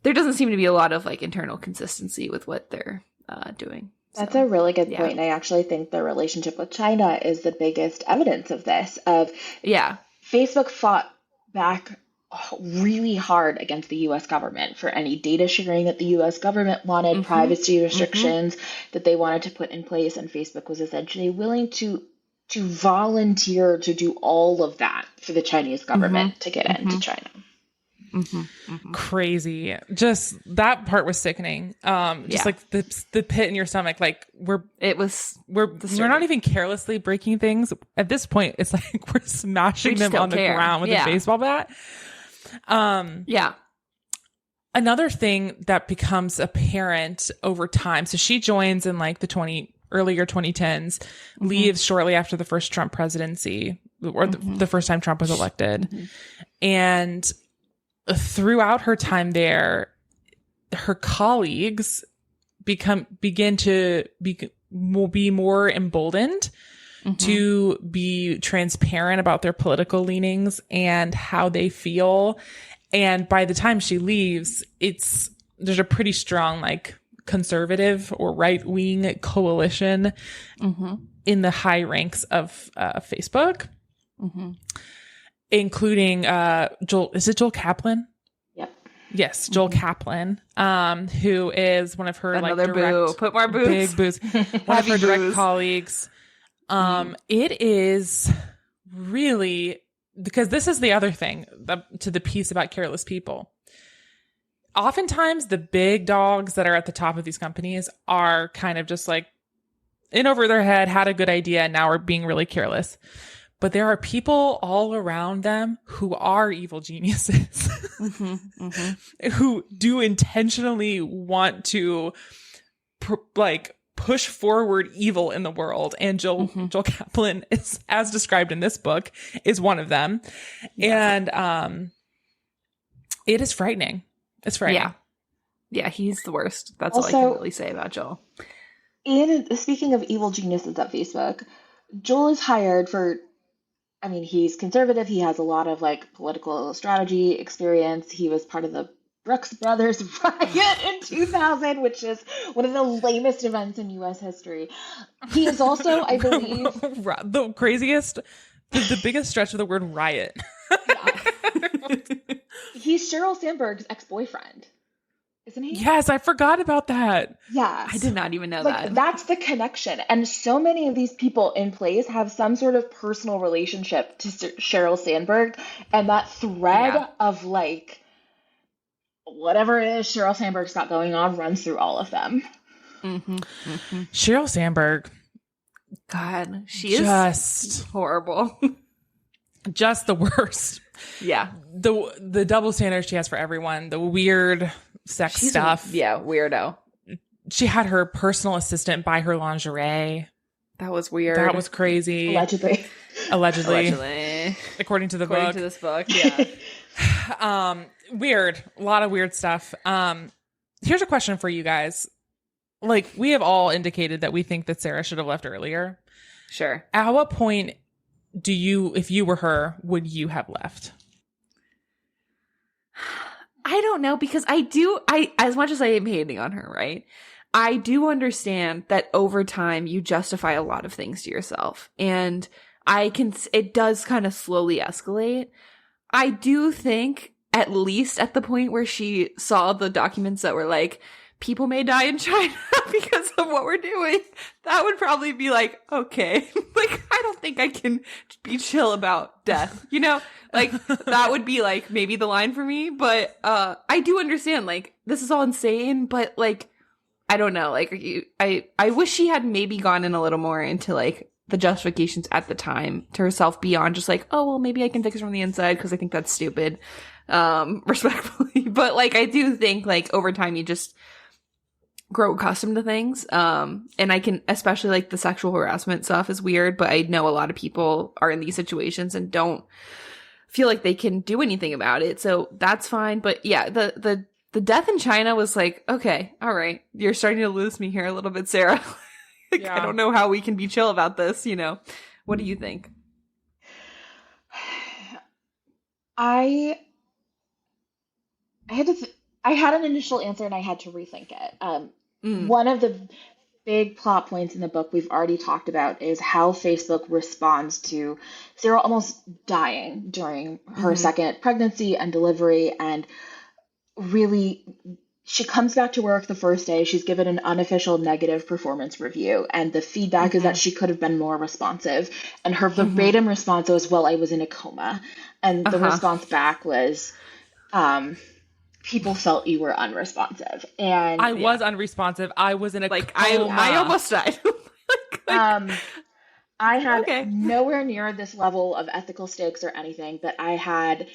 there doesn't seem to be a lot of like internal consistency with what they're doing. That's a really good point. And I actually think the relationship with China is the biggest evidence of this. Facebook fought back really hard against the US government for any data sharing that the US government wanted, privacy restrictions that they wanted to put in place, and Facebook was essentially willing to volunteer to do all of that for the Chinese government to get into China. Crazy. Just that part was sickening. Just like the pit in your stomach. Like we're not even carelessly breaking things at this point. It's like we're smashing them on the ground with a baseball bat. Another thing that becomes apparent over time. So she joins in like the earlier 2010s, leaves shortly after the first Trump presidency, or the first time Trump was elected, and throughout her time there, her colleagues begin to be more emboldened to be transparent about their political leanings and how they feel. And by the time she leaves, there's a pretty strong like conservative or right-wing coalition in the high ranks of Facebook. Including Joel Kaplan? Yep. Yes, Joel Kaplan, who is one of her another boo. Put more boos. Big boos. One of her direct colleagues. It is really, because this is the other thing to the piece about careless people. Oftentimes, the big dogs that are at the top of these companies are kind of just like in over their head, had a good idea, and now are being really careless. But there are people all around them who are evil geniuses, who do intentionally want to push forward evil in the world. And Joel Kaplan, is, as described in this book, is one of them. Yeah. And it is frightening. It's frightening. Yeah, he's the worst. That's also, all I can really say about Joel. And speaking of evil geniuses at Facebook, Joel is hired for... I mean, he's conservative. He has a lot of like political strategy experience. He was part of the Brooks Brothers riot in 2000, which is one of the lamest events in U.S. history. He is also, I believe, the craziest, the biggest stretch of the word riot. He's Sheryl Sandberg's ex-boyfriend, isn't he? Yes, I forgot about that. Yeah, I did not even know that. That's the connection. And so many of these people in place have some sort of personal relationship to Sheryl Sandberg. And that thread of like, whatever it is Sheryl Sandberg's got going on runs through all of them. Sheryl Sandberg. God, she is just horrible. Just the worst. Yeah. The double standard she has for everyone, the weird sex stuff. Weirdo. She had her personal assistant buy her lingerie. That was weird. That was crazy. Allegedly. According to this book, yeah. Weird. A lot of weird stuff. Here's a question for you guys. Like, we have all indicated that we think that Sarah should have left earlier. Sure. At what point if you were her, would you have left? I don't know, because as much as I am hating on her, right? I do understand that over time you justify a lot of things to yourself, and it does kind of slowly escalate. I do think, at least at the point where she saw the documents that were like, people may die in China because of what we're doing, that would probably be like, okay, like, I don't think I can be chill about death, you know? Like, that would be like maybe the line for me. But I do understand, like, this is all insane, but like, I don't know, like, I wish she had maybe gone in a little more into like the justifications at the time to herself beyond just like, oh, well, maybe I can fix it from the inside because I think that's stupid. respectfully. But like, I do think like over time you just grow accustomed to things. And I can, especially like the sexual harassment stuff is weird, but I know a lot of people are in these situations and don't feel like they can do anything about it. So that's fine. But yeah, the death in China was like, okay, all right, you're starting to lose me here a little bit, Sarah. Like, Yeah. I don't know how we can be chill about this, you know. What do you think? I I had an initial answer and I had to rethink it. One of the big plot points in the book we've already talked about is how Facebook responds to Sarah almost dying during her second pregnancy and delivery. And really, she comes back to work the first day. She's given an unofficial negative performance review. And the feedback is that she could have been more responsive. And her verbatim response was, well, I was in a coma. And the response back was, people felt you were unresponsive. And I was unresponsive. I was in a like coma. I almost died. I had nowhere near this level of ethical stakes or anything, but I had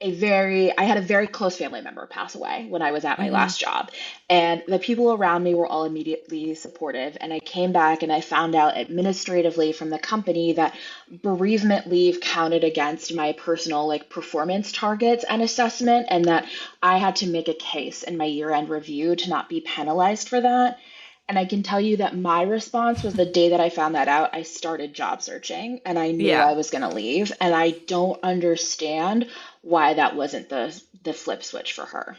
a very close family member pass away when I was at my last job. And the people around me were all immediately supportive. And I came back and I found out administratively from the company that bereavement leave counted against my personal like performance targets and assessment, and that I had to make a case in my year-end review to not be penalized for that. And I can tell you that my response was the day that I found that out, I started job searching and I knew I was going to leave. And I don't understand why that wasn't the flip switch for her.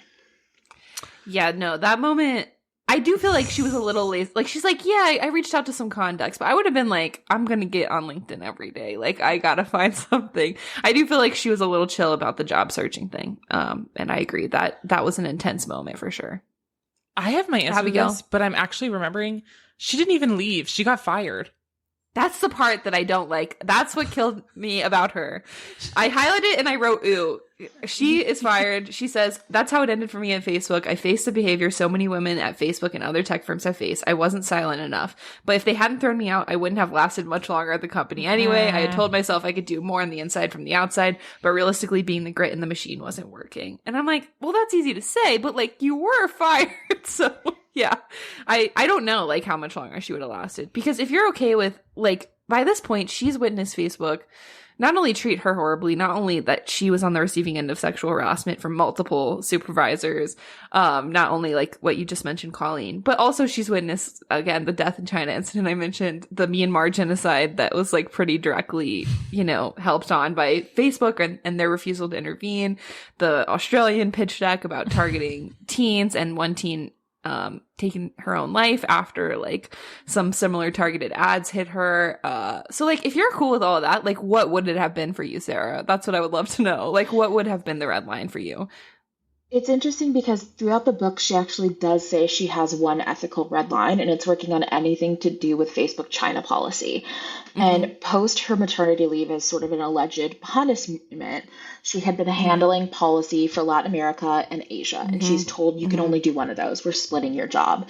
Yeah, no, that moment, I do feel like she was a little lazy. Like, she's like, yeah, I reached out to some contacts, but I would have been like, I'm going to get on LinkedIn every day. Like, I got to find something. I do feel like she was a little chill about the job searching thing. And I agree that was an intense moment for sure. I have my answer to this, but I'm actually remembering she didn't even leave. She got fired. That's the part that I don't like. That's what killed me about her. I highlighted it and I wrote, ooh, she is fired. She says, that's how it ended for me at Facebook. I faced the behavior so many women at Facebook and other tech firms have faced. I wasn't silent enough. But if they hadn't thrown me out, I wouldn't have lasted much longer at the company anyway. I had told myself I could do more on the inside from the outside, but realistically being the grit in the machine wasn't working. And I'm like, well, that's easy to say, but like you were fired. So yeah, I don't know like how much longer she would have lasted, because if you're okay with like, by this point, she's witnessed Facebook not only treat her horribly, not only that she was on the receiving end of sexual harassment from multiple supervisors, not only like what you just mentioned, Colleen, but also she's witnessed, again, the death in China incident I mentioned, the Myanmar genocide that was like pretty directly, you know, helped on by Facebook and their refusal to intervene, the Australian pitch deck about targeting teens, and one teen taking her own life after like some similar targeted ads hit her. So like if you're cool with all of that, like what would it have been for you, Sarah? That's what I would love to know. Like what would have been the red line for you? It's interesting because throughout the book, she actually does say she has one ethical red line, and it's working on anything to do with Facebook China policy. And post her maternity leave as sort of an alleged punishment, she had been handling policy for Latin America and Asia. And she's told you can only do one of those. We're splitting your job.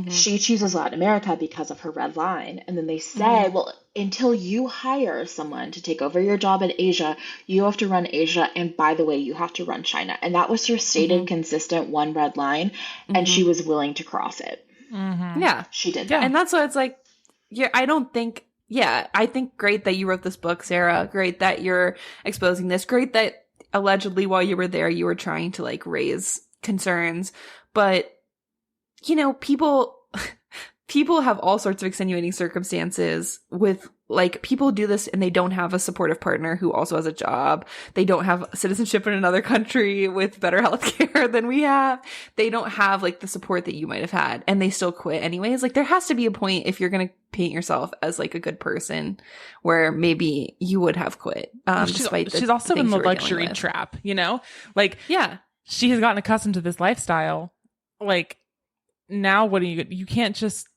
She chooses Latin America because of her red line. And then they say, well, until you hire someone to take over your job in Asia, you have to run Asia. And by the way, you have to run China. And that was her stated consistent one red line. And she was willing to cross it. Yeah. She did that. And that's why it's like, I think great that you wrote this book, Sarah. Great that you're exposing this. Great that allegedly while you were there, you were trying to like raise concerns. But, you know, people have all sorts of extenuating circumstances with like people do this and they don't have a supportive partner who also has a job. They don't have citizenship in another country with better healthcare than we have. They don't have like the support that you might have had, and they still quit anyways. Like there has to be a point if you're going to paint yourself as like a good person where maybe you would have quit. She's also in the luxury trap, you know, like, yeah, she has gotten accustomed to this lifestyle. Like now what do you can't just,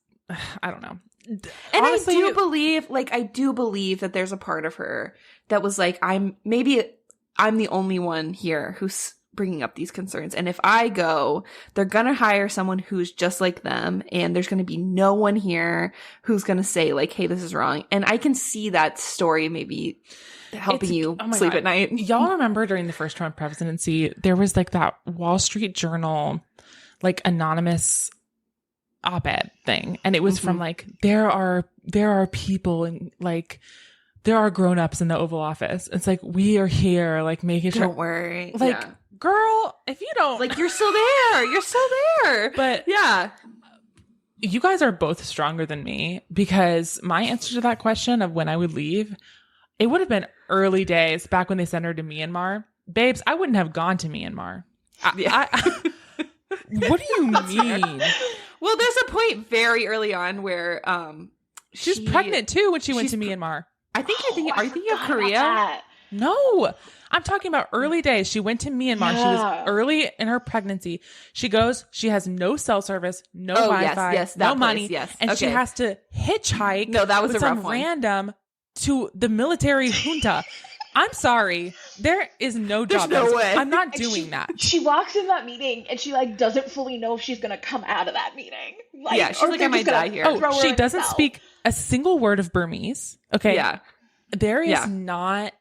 I don't know. And honestly, I do believe that there's a part of her that was like, I'm the only one here who's bringing up these concerns. And if I go, they're going to hire someone who's just like them. And there's going to be no one here who's going to say like, hey, this is wrong. And I can see that story maybe helping you sleep at night. Y'all remember during the first Trump presidency, there was like that Wall Street Journal, like anonymous op-ed thing. And it was from like, there are people and like, there are grown-ups in the Oval Office. It's like, we are here, like making sure. Don't worry. Like, girl, if you don't. Like, you're still there. You're still there. But yeah. You guys are both stronger than me, because my answer to that question of when I would leave, it would have been early days back when they sent her to Myanmar. Babes, I wouldn't have gone to Myanmar. What do you mean? Well, there's a point very early on where she was pregnant too when she went to Myanmar. Are you thinking of Korea? No, I'm talking about early days. She went to Myanmar. Yeah. She was early in her pregnancy. She goes, she has no cell service, no Wi-Fi, no money. And she has to hitchhike. No, that was with a rough some one. Random to the military junta. I'm sorry. There is no job. There's no way. I'm not doing that. She walks in that meeting and she like doesn't fully know if she's going to come out of that meeting. Like, yeah, she's like, I might die here. Oh, she doesn't speak a single word of Burmese. Okay. Yeah. There is not,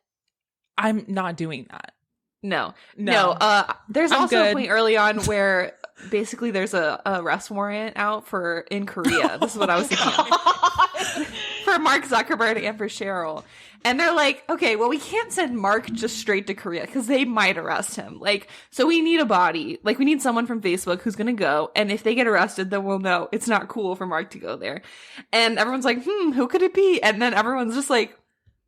I'm not doing that. No. There's also a point early on where basically there's a arrest warrant out in Korea. This is what I was thinking of. For Mark Zuckerberg and for Cheryl. And they're like, okay, well, we can't send Mark just straight to Korea because they might arrest him. Like, so we need a body. Like, we need someone from Facebook who's going to go. And if they get arrested, then we'll know it's not cool for Mark to go there. And everyone's like, who could it be? And then everyone's just like,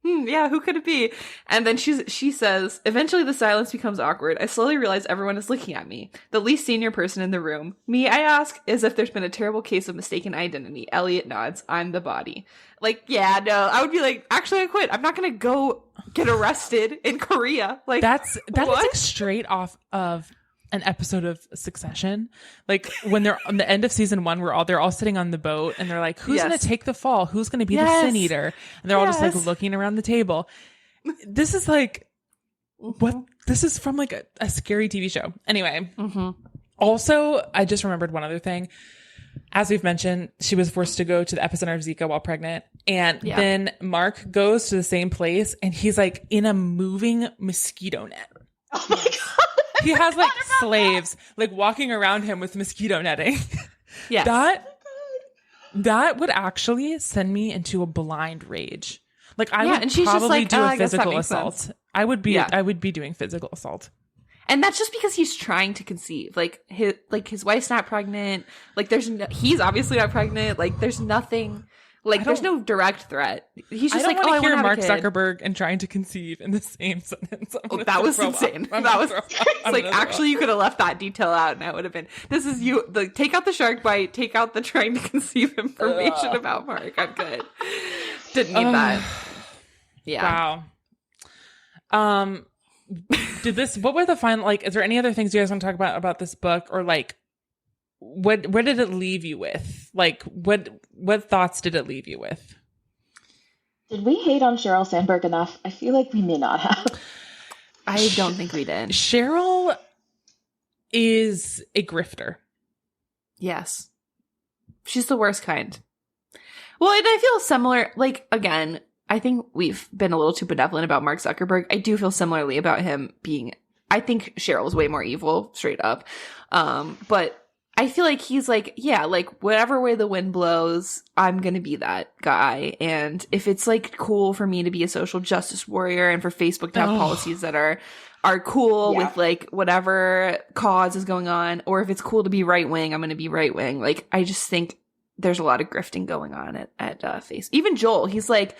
yeah, who could it be? And then she says, eventually the silence becomes awkward. I slowly realize everyone is looking at me. The least senior person in the room. Me, I ask, as if there's been a terrible case of mistaken identity. Elliot nods. I'm the body. Like, yeah, no, I would be like, actually, I quit. I'm not going to go get arrested in Korea. Like, that is like straight off of an episode of Succession. Like when they're on the end of season 1, they're all sitting on the boat and they're like, who's going to take the fall? Who's going to be the sin eater? And they're all just like looking around the table. This is like, what? This is from like a scary TV show. Anyway. Also, I just remembered one other thing. As we've mentioned, she was forced to go to the epicenter of Zika while pregnant. And then Mark goes to the same place and he's like in a moving mosquito net. Oh my God. He has like slaves like walking around him with mosquito netting. Yeah. That would actually send me into a blind rage. Like I would and she's probably just like, do a physical assault. Sense. I would be doing physical assault. And that's just because he's trying to conceive. Like his wife's not pregnant. Like he's obviously not pregnant. Like there's nothing. Like there's no direct threat. He's just like, I want to hear Mark Zuckerberg and trying to conceive in the same sentence. Oh, that was insane. That was like actually you could have left that detail out and I would have been. This is you. Take out the shark bite. Take out the trying to conceive information about Mark. I'm good. Didn't need that. Yeah. Wow. What were the final, like, is there any other things you guys want to talk about this book, or like, where did it leave you with? Like, what thoughts did it leave you with? Did we hate on Sheryl Sandberg enough? I feel like we may not have. I don't think we did. Sheryl is a grifter. Yes. She's the worst kind. Well, and I feel similar, like, again, I think we've been a little too benevolent about Mark Zuckerberg. I do feel similarly about him being, I think Cheryl is way more evil, straight up. But I feel like he's like, yeah, like whatever way the wind blows, I'm going to be that guy. And if it's like cool for me to be a social justice warrior and for Facebook to have policies that are cool with like whatever cause is going on, or if it's cool to be right wing, I'm going to be right wing. Like, I just think there's a lot of grifting going on at Face. Even Joel, he's like,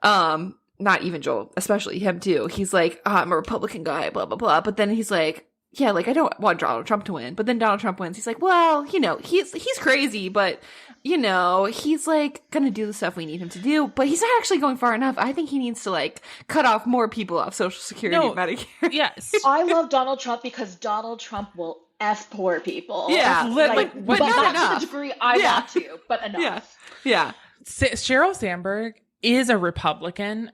not even Joel, especially him too. He's like, I'm a Republican guy, blah, blah, blah. But then he's like, yeah, like I don't want Donald Trump to win. But then Donald Trump wins. He's like, well, you know, he's crazy, but you know, he's like gonna do the stuff we need him to do. But he's not actually going far enough. I think he needs to like cut off more people off Social Security and Medicare. Yes. I love Donald Trump because Donald Trump will F poor people. Yeah. But not to the degree I want to, but enough. Yeah. Sheryl Sandberg is a Republican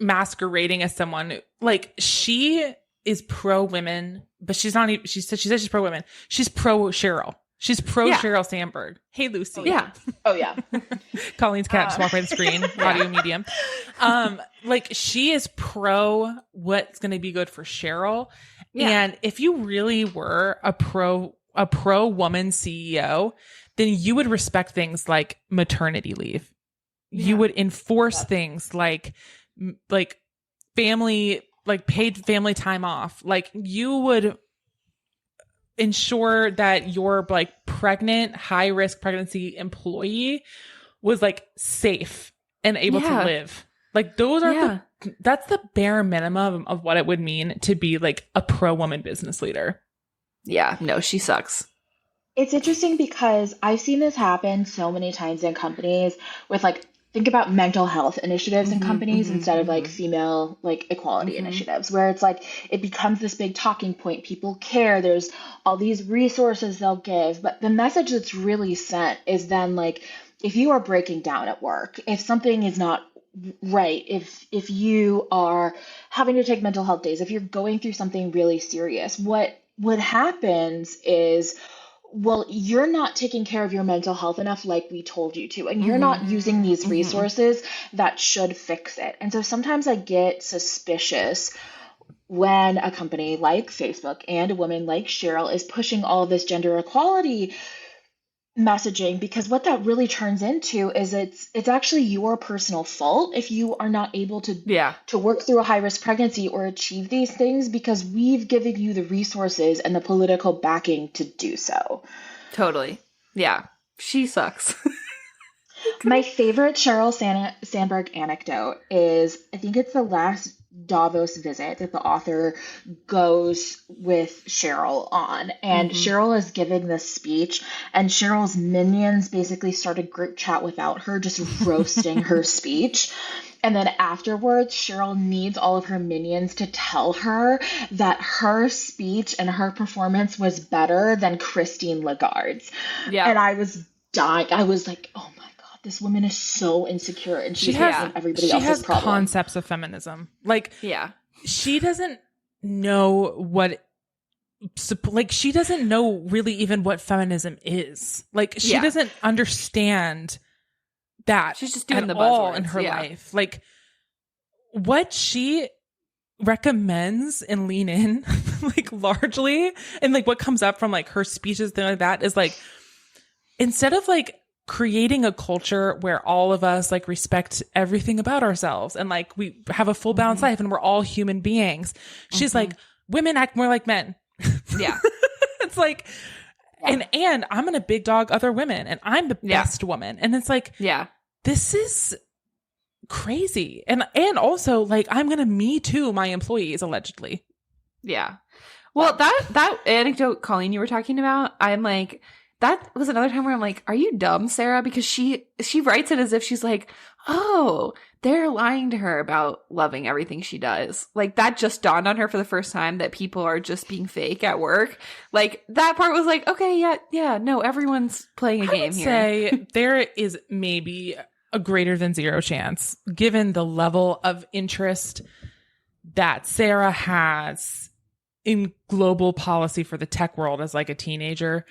masquerading as someone like she is pro women, but she's not even, she said she's pro women. She's pro Cheryl. She's pro Sheryl Sandberg. Hey, Lucy. Oh, yeah. Colleen's cat just walked by the screen, audio medium. Like, she is pro what's going to be good for Cheryl. Yeah. And if you really were a pro woman CEO, then you would respect things like maternity leave. Yeah. You would enforce things like family, like paid family time off. Like, you would ensure that your like pregnant, high risk pregnancy employee was like safe and able to live. Like, those are that's the bare minimum of what it would mean to be like a pro woman business leader. Yeah, no, she sucks. It's interesting because I've seen this happen so many times in companies with like, think about mental health initiatives in companies instead of like female like equality initiatives, where it's like it becomes this big talking point. People care. There's all these resources they'll give, but the message that's really sent is then like, if you are breaking down at work, if something is not right, if you are having to take mental health days, if you're going through something really serious, what happens is, well, you're not taking care of your mental health enough like we told you to, and you're not using these resources that should fix it. And so sometimes I get suspicious when a company like Facebook and a woman like Cheryl is pushing all this gender equality messaging, because what that really turns into is it's actually your personal fault if you are not able to work through a high risk pregnancy or achieve these things, because we've given you the resources and the political backing to do so. Totally. Yeah. She sucks. My favorite Sheryl Sandberg anecdote is, I think it's the last Davos visit that the author goes with Cheryl on, and Cheryl is giving this speech, and Cheryl's minions basically start a group chat without her, just roasting her speech. And then afterwards, Cheryl needs all of her minions to tell her that her speech and her performance was better than Christine Lagarde's. Yeah. And I was dying. I was like, oh my, this woman is so insecure, and she has everybody else's problem. She has concepts of feminism. Like, she doesn't know what, like, she doesn't know really even what feminism is. Like, she doesn't understand that. She's just doing the buzzwords in her life. Like, what she recommends and lean in, like, largely, and like what comes up from like her speeches, things like that, is like, instead of like creating a culture where all of us like respect everything about ourselves and like we have a full balanced life and we're all human beings, she's like, women act more like men. Yeah. It's like, and I'm gonna big dog other women, and I'm the best woman. And it's like, this is crazy. And also like, I'm gonna me too my employees, allegedly. Yeah. Well, that anecdote, Colleen, you were talking about, I'm like, that was another time where I'm like, are you dumb, Sarah? Because she writes it as if she's like, oh, they're lying to her about loving everything she does. Like, that just dawned on her for the first time, that people are just being fake at work. Like, that part was like, okay, yeah, no, everyone's playing a game here. I would say there is maybe a greater than zero chance, given the level of interest that Sarah has in global policy for the tech world as like a teenager.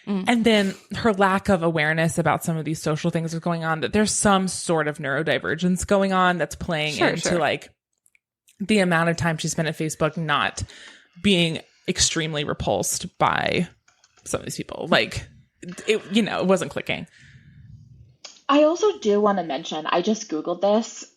And then her lack of awareness about some of these social things that's going on, that there's some sort of neurodivergence going on that's playing into like the amount of time she spent at Facebook not being extremely repulsed by some of these people. Like, it wasn't clicking. I also do want to mention, I just Googled this.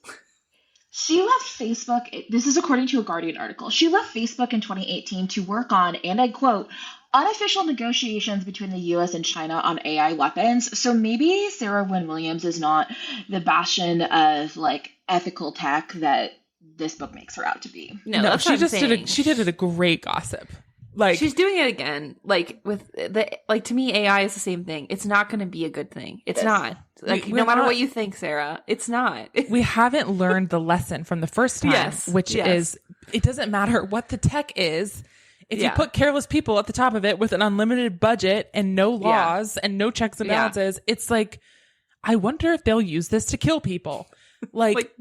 She left Facebook, this is according to a Guardian article, she left Facebook in 2018 to work on, and I quote, unofficial negotiations between the U.S. and China on AI weapons. So maybe Sarah Wynn-Williams is not the bastion of like ethical tech that this book makes her out to be. No, she did a great gossip. Like, she's doing it again. Like, with to me, AI is the same thing. It's not going to be a good thing. It's not. Like, no matter what you think, Sarah, it's not. We haven't learned the lesson from the first time, which is, it doesn't matter what the tech is. If you put careless people at the top of it with an unlimited budget and no laws and no checks and balances, it's like, I wonder if they'll use this to kill people. Like,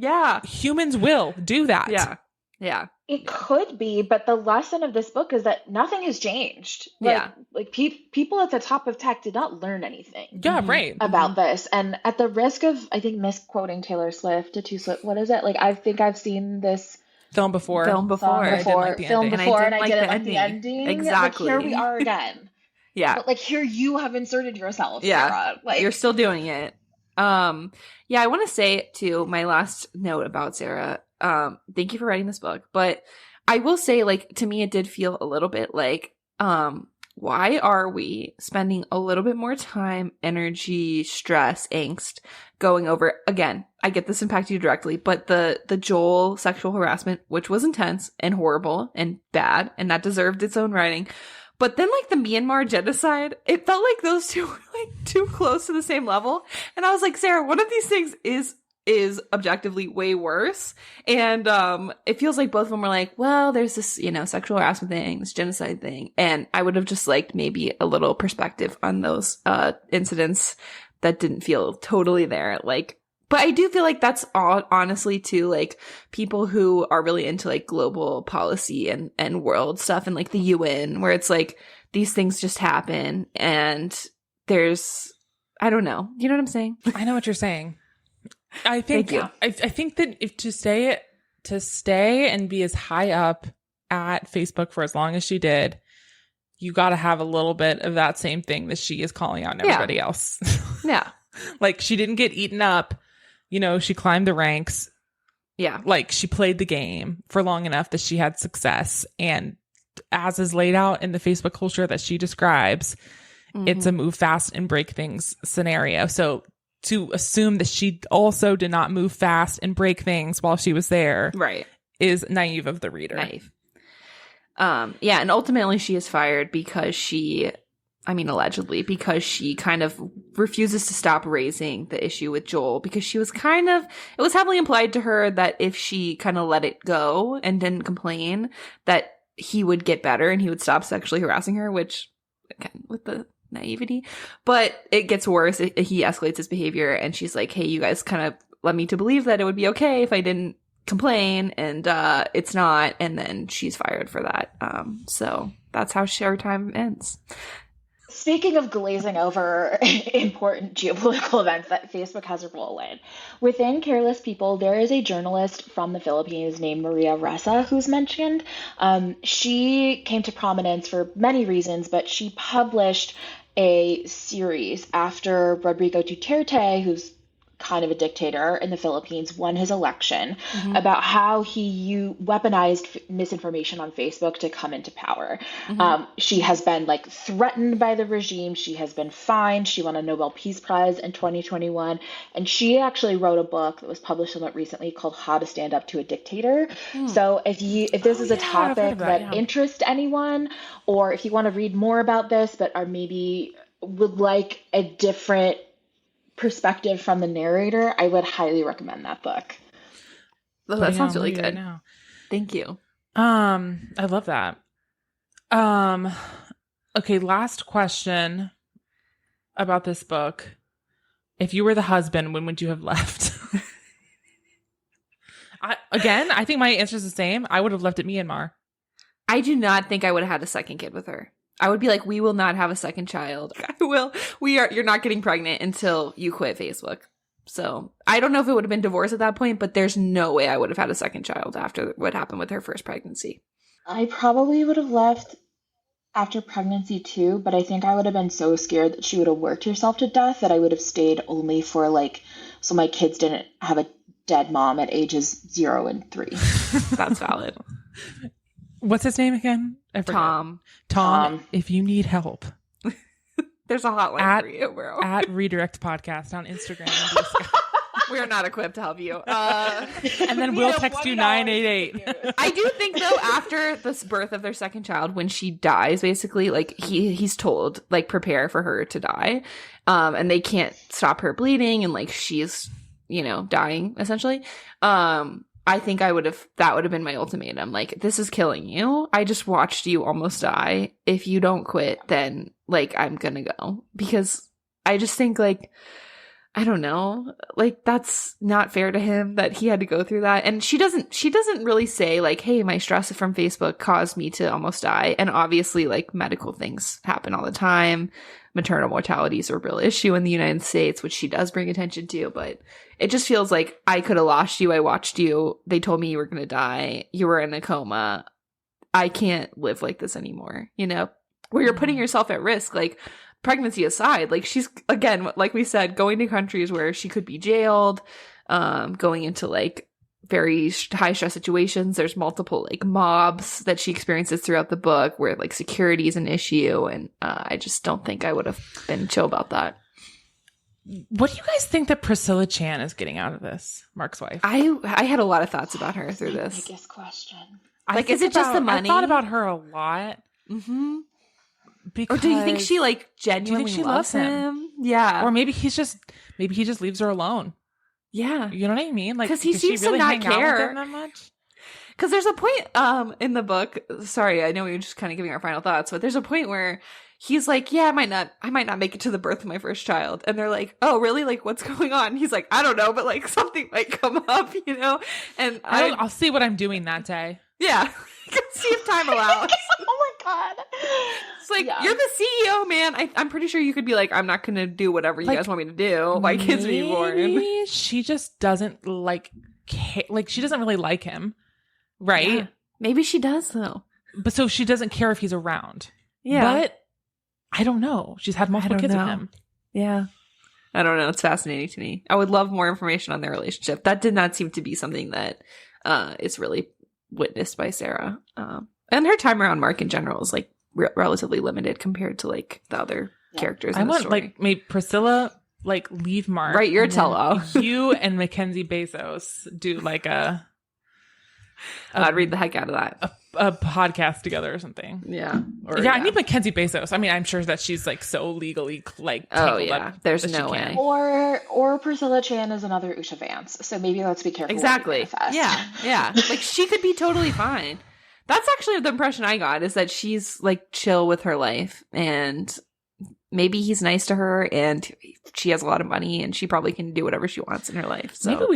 humans will do that. Yeah. It could be, but the lesson of this book is that nothing has changed. Yeah. Like people at the top of tech did not learn anything Yeah, right. about this. And at the risk of, I think, misquoting Taylor Swift to Two Swift, what is it? Like, I think I've seen this Film before. Film before. I didn't like the film ending. before, and And I I didn't didn't like like the the ending. ending. Exactly. Like, here we are again. Yeah. But like, here you have inserted yourself, Yeah. Sarah. Like, You're still doing it. Yeah, I want to say too, my last note about Sarah, thank you for writing this book, but I will say, like, to me, it did feel a little bit like, why are we spending a little bit more time, energy, stress, angst going over, again, I get this impacted you directly, but the Joel sexual harassment, which was intense and horrible and bad, and that deserved its own writing. But then, like, the Myanmar genocide, it felt like those two were, like, too close to the same level. And I was like, Sarah, one of these things is objectively way worse. And it feels like both of them were like, well, there's this, you know, sexual harassment thing, this genocide thing. And I would have just liked maybe a little perspective on those incidents that didn't feel totally there. Like, but I do feel like that's all, honestly, too, like, people who are really into, like, global policy and world stuff and, like, the UN, where it's like, these things just happen and there's, I don't know. You know what I'm saying? I know what you're saying. I think, Thank you. I think that if to stay and be as high up at Facebook for as long as she did, you got to have a little bit of that same thing that she is calling out in everybody else. Yeah. Like, she didn't get eaten up. You know, she climbed the ranks. Yeah. Like, she played the game for long enough that she had success. And as is laid out in the Facebook culture that she describes, it's a move fast and break things scenario. So to assume that she also did not move fast and break things while she was there, Right, is naive of the reader. naive. Yeah, and ultimately she is fired because allegedly, because she kind of refuses to stop raising the issue with Joel, because she was it was heavily implied to her that if she kind of let it go and didn't complain, that he would get better and he would stop sexually harassing her, which, again, with the naivety, but it gets worse. He escalates his behavior and she's like, hey, you guys kind of led me to believe that it would be okay if I didn't complain, and it's not, and then she's fired for that. So that's how her time ends. Speaking of glazing over important geopolitical events that Facebook has a role in, within Careless People, there is a journalist from the Philippines named Maria Ressa who's mentioned. She came to prominence for many reasons, but she published a series after Rodrigo Duterte, who's kind of a dictator in the Philippines, won his election, about how he weaponized misinformation on Facebook to come into power. She has been like threatened by the regime. She has been fined. She won a Nobel Peace Prize in 2021. And she actually wrote a book that was published somewhat recently called How to Stand Up to a Dictator. So if this is a topic that interests anyone, or if you want to read more about this, but are maybe would like a different perspective from the narrator, I would highly recommend that book. Oh, that sounds really good. Right, thank you. I love that. Okay, last question about this book. If you were the husband, when would you have left? I think my answer is the same. I would have left at Myanmar. I do not think I would have had a second kid with her. I would be like, we will not have a second child. You're not getting pregnant until you quit Facebook. So I don't know if it would have been divorce at that point, but there's no way I would have had a second child after what happened with her first pregnancy. I probably would have left after pregnancy too, but I think I would have been so scared that she would have worked herself to death that I would have stayed only for so my kids didn't have a dead mom at ages 0 and 3. That's valid. What's his name again? Tom. If you need help, there's a hotline for you, bro. At Redirect Podcast on Instagram. We are not equipped to help you. And then we'll text you 988. I do think, though, after the birth of their second child, when she dies, basically, he's told, prepare for her to die. And they can't stop her bleeding, and she's, dying, essentially. I think that would have been my ultimatum. This is killing you. I just watched you almost die. If you don't quit, then I'm gonna go, because I just think I don't know. Like, that's not fair to him that he had to go through that. And she doesn't really say like, hey, my stress from Facebook caused me to almost die. And obviously, like, medical things happen all the time. Maternal mortality is a real issue in the United States, which she does bring attention to. But it just feels like I could have lost you. I watched you. They told me you were going to die. You were in a coma. I can't live like this anymore, you know, where you're putting yourself at risk. Like, pregnancy aside, like, she's, again, like we said, going to countries where she could be jailed, going into like very high stress situations. There's multiple like mobs that she experiences throughout the book where like security is an issue, and I just don't think I would have been chill about that. What do you guys think that Priscilla Chan is getting out of this, Mark's wife? I had a lot of thoughts about her through this. Biggest question. Like, is it just the money? I thought about her a lot. Mm-hmm. Because or do you think she like genuinely loves him? Yeah. Or maybe he just leaves her alone. Yeah. You know what I mean? Like, because he seems really to not care that much. Because there's a point in the book. Sorry, I know we were just kind of giving our final thoughts, but there's a point where he's like, "Yeah, I might not make it to the birth of my first child," and they're like, "Oh, really? Like, what's going on?" And he's like, "I don't know, but like something might come up, you know." And I'll see what I'm doing that day. Yeah, see if time allows. Oh my god! It's like, you're the CEO, man. I'm pretty sure you could be like, I'm not going to do whatever you guys want me to do. My kids are being born. She just doesn't like she doesn't really like him, right? Yeah. Maybe she does though. But so she doesn't care if he's around. Yeah. But I don't know. She's had multiple kids with him. Yeah. I don't know. It's fascinating to me. I would love more information on their relationship. That did not seem to be something that is really witnessed by Sarah. And her time around Mark in general is like relatively limited compared to like the other characters in the story. Like maybe Priscilla like leave Mark. Right, you're tell-all. You and Mackenzie Bezos do like I'd read the heck out of that. A podcast together or something. Yeah. I need Mackenzie Bezos. I mean, I'm sure that she's like so legally like there's no way. Or Priscilla Chan is another Usha Vance. So maybe let's be careful. Exactly. Yeah. Like, she could be totally fine. That's actually the impression I got, is that she's like chill with her life, and maybe he's nice to her, and she has a lot of money, and she probably can do whatever she wants in her life. So maybe what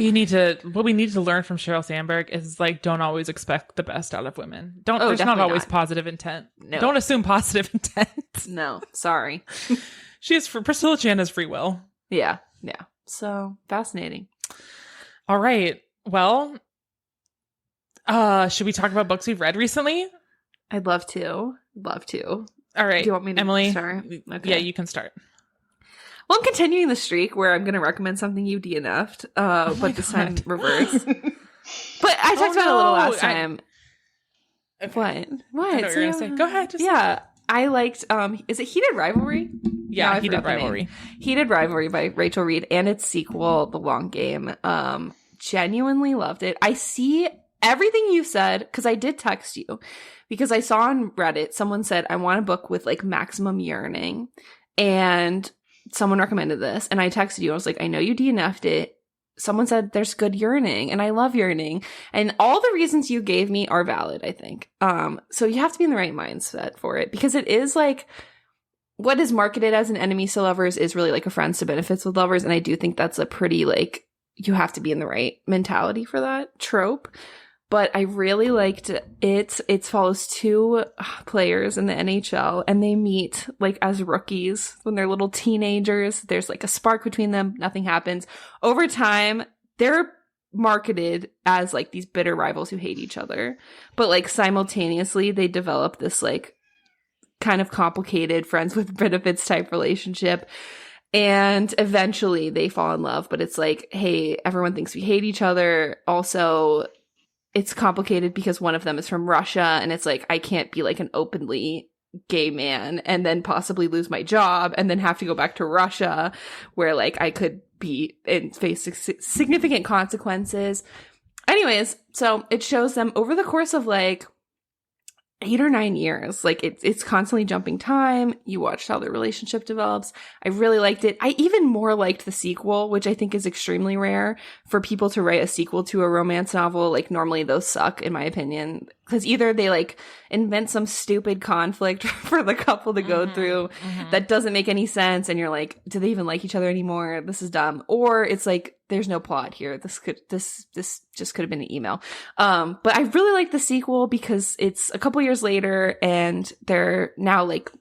we need to learn from Sheryl Sandberg is like, don't always expect the best out of women. There's not always positive intent. No. Don't assume positive intent. No, sorry. Priscilla Chan has free will. Yeah. So fascinating. All right. Well, should we talk about books we've read recently? I'd love to. All right. Do you want me to Emily, start? Okay. Yeah, you can start. Well, I'm continuing the streak where I'm going to recommend something you DNF'd, but this time reverse. But I talked about it a little last time. What? I know what you're going to say. Go ahead. I liked, is it Heated Rivalry? Yeah, Heated Rivalry. Heated Rivalry by Rachel Reed and its sequel, The Long Game. Genuinely loved it. I see everything you said, because I did text you, because I saw on Reddit, someone said, I want a book with like maximum yearning, and someone recommended this, and I texted you. I was like, I know you DNF'd it. Someone said there's good yearning, and I love yearning, and all the reasons you gave me are valid, I think. So you have to be in the right mindset for it, because it is like, what is marketed as an enemies to lovers is really like a friends to benefits with lovers, and I do think that's a pretty like, you have to be in the right mentality for that trope. But I really liked it. It follows two players in the NHL, and they meet like as rookies when they're little teenagers. There's like a spark between them. Nothing happens. Over time, they're marketed as like these bitter rivals who hate each other. But like simultaneously, they develop this like kind of complicated friends with benefits type relationship. And eventually they fall in love. But it's like, hey, everyone thinks we hate each other. Also, it's complicated because one of them is from Russia, and it's like, I can't be like an openly gay man and then possibly lose my job and then have to go back to Russia where like I could be and face significant consequences. Anyways, so it shows them over the course of like 8 or 9 years. Like it's constantly jumping time. You watched how their relationship develops. I really liked it. I even more liked the sequel, which I think is extremely rare for people to write a sequel to a romance novel. Like normally those suck, in my opinion, because either they like invent some stupid conflict for the couple to go through that doesn't make any sense, and you're like, do they even like each other anymore? This is dumb. Or it's like, there's no plot here. This just could have been an email. But I really like the sequel because it's a couple years later and they're now like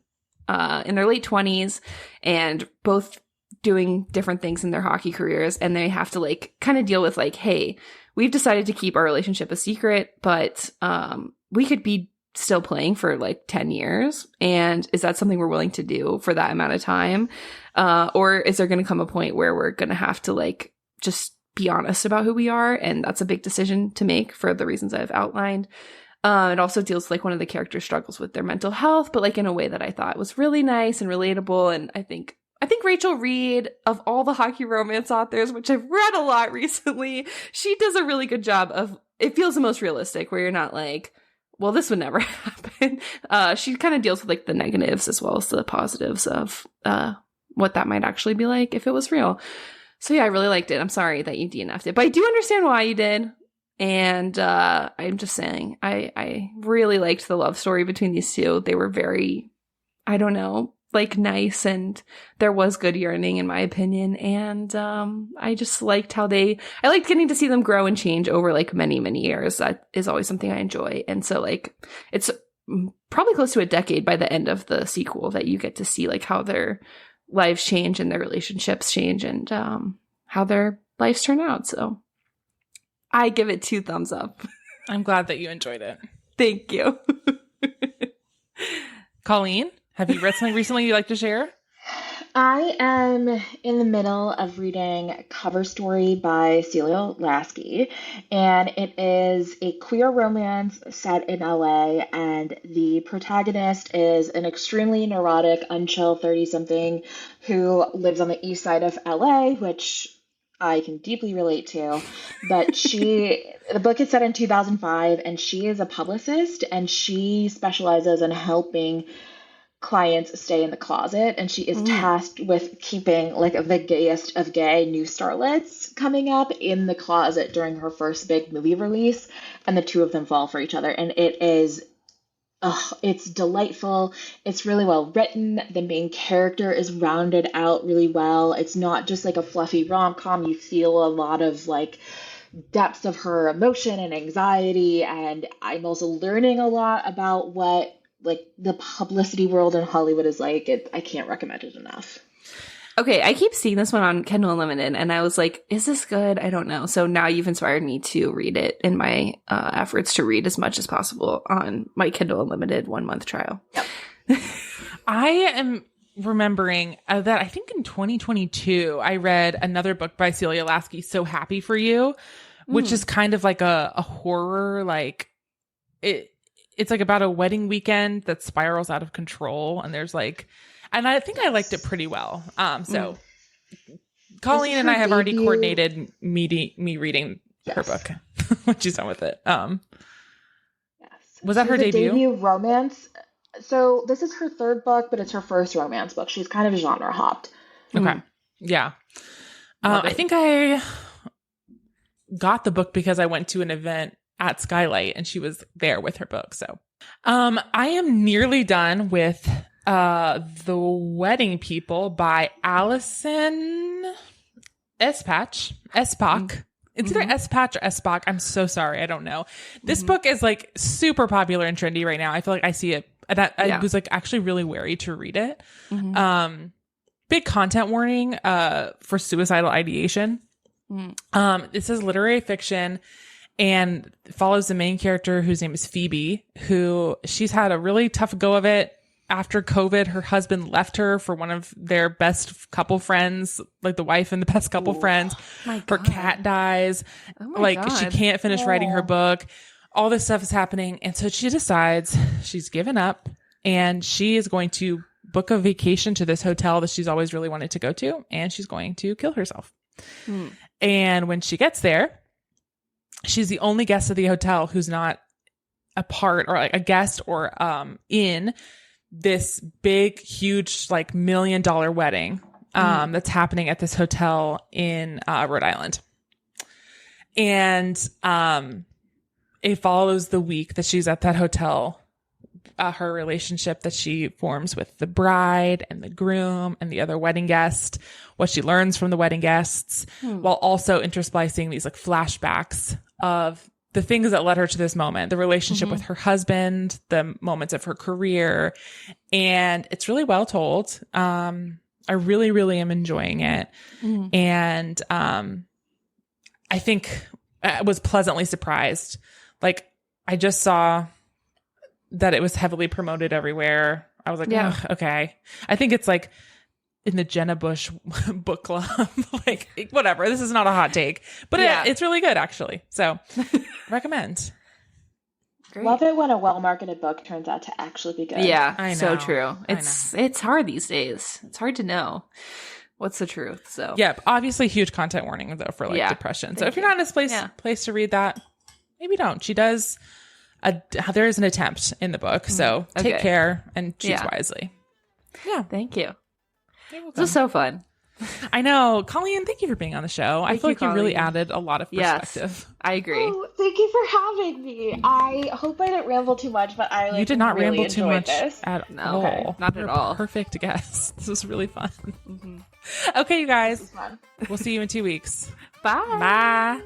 in their late 20s and both doing different things in their hockey careers, and they have to like kind of deal with like, hey, we've decided to keep our relationship a secret, but we could be still playing for like 10 years. And is that something we're willing to do for that amount of time? Or is there going to come a point where we're going to have to like just be honest about who we are? And that's a big decision to make for the reasons I've outlined. It also deals with like one of the characters struggles with their mental health, but like in a way that I thought was really nice and relatable. And I think Rachel Reed, of all the hockey romance authors, which I've read a lot recently, she does a really good job of, it feels the most realistic, where you're not like, well, this would never happen. She kind of deals with like the negatives as well as the positives of what that might actually be like if it was real. So yeah, I really liked it. I'm sorry that you DNF'd it, but I do understand why you did. And I'm just saying, I really liked the love story between these two. They were very, I don't know, like nice, and there was good yearning in my opinion. And I just liked how I liked getting to see them grow and change over like many, many years. That is always something I enjoy. And so like, it's probably close to a decade by the end of the sequel that you get to see like how their lives change and their relationships change and how their lives turn out. So I give it 2 thumbs up. I'm glad that you enjoyed it. Thank you. Colleen, have you read something recently you'd like to share? I am in the middle of reading Cover Story by Celia Lasky, and it is a queer romance set in LA, and the protagonist is an extremely neurotic, unchill 30-something who lives on the east side of LA, which I can deeply relate to. But the book is set in 2005, and she is a publicist, and she specializes in helping clients stay in the closet, and she is tasked with keeping like the gayest of gay new starlets coming up in the closet during her first big movie release, and the two of them fall for each other, and it's delightful. It's really well written. The main character is rounded out really well. It's not just like a fluffy rom-com. You feel a lot of like depths of her emotion and anxiety, and I'm also learning a lot about what like the publicity world in Hollywood is like. I can't recommend it enough. Okay, I keep seeing this one on Kindle Unlimited, and I was like, is this good? I don't know. So now you've inspired me to read it in my efforts to read as much as possible on my Kindle Unlimited 1-month trial. Yep. I am remembering that I think in 2022, I read another book by Celia Lasky, So Happy for You, which is kind of like a horror, like it's like about a wedding weekend that spirals out of control. And there's like, and I think I liked it pretty well. So Colleen and I have already coordinated me reading her book when she's done with it. Yes. Was that her debut? Romance. So this is her 3rd book, but it's her first romance book. She's kind of genre hopped. Okay. Yeah. I think I got the book because I went to an event at Skylight and she was there with her book. So I am nearly done with The Wedding People by Allison Espach. It's either Espach or Espach. I'm so sorry. I don't know. This book is like super popular and trendy right now. I feel like I see it. I was like actually really wary to read it. Big content warning for suicidal ideation. This is literary fiction and follows the main character whose name is Phoebe, who she's had a really tough go of it. After COVID, her husband left her for one of their best couple friends, like the wife and the best couple friends. Her cat dies. She can't finish writing her book. All this stuff is happening. And so she decides she's given up and she is going to book a vacation to this hotel that she's always really wanted to go to. And she's going to kill herself. And when she gets there, she's the only guest of the hotel who's not a part or like a guest or in this big, huge, like $1 million wedding that's happening at this hotel in Rhode Island. And it follows the week that she's at that hotel, her relationship that she forms with the bride and the groom and the other wedding guest, what she learns from the wedding guests, while also intersplicing these like flashbacks of the things that led her to this moment, the relationship with her husband, the moments of her career. And it's really well told. I really, really am enjoying it. And I think I was pleasantly surprised. Like, I just saw that it was heavily promoted everywhere. I was like, Yeah. "Ugh, okay. I think it's like in the Jenna Bush book club, like whatever. This is not a hot take, but Yeah. it's really good actually. So recommend. Great. Love it when a well-marketed book turns out to actually be good. Yeah, I so know. true. I It's hard these days. It's hard to know what's the truth. So Yep. Obviously huge content warning though for like Yeah. depression. So Thank if you're you. not in a place to read that, maybe don't. She does there is an attempt in the book. So take Okay. care and choose Yeah. wisely. Yeah. thank you. You're This welcome. was so fun. I know. Colleen, thank you for being on the show. I Thank feel you, like you really Colleen. added a lot of Yes. perspective. I agree. Oh, thank you for having me. I hope I didn't ramble too much, but I You did not really ramble too enjoyed much this. at No, all. not You're at all. a perfect guest. This was really fun. Mhm. Okay, you This guys. was fun. We'll see you in 2 weeks. Bye. Bye.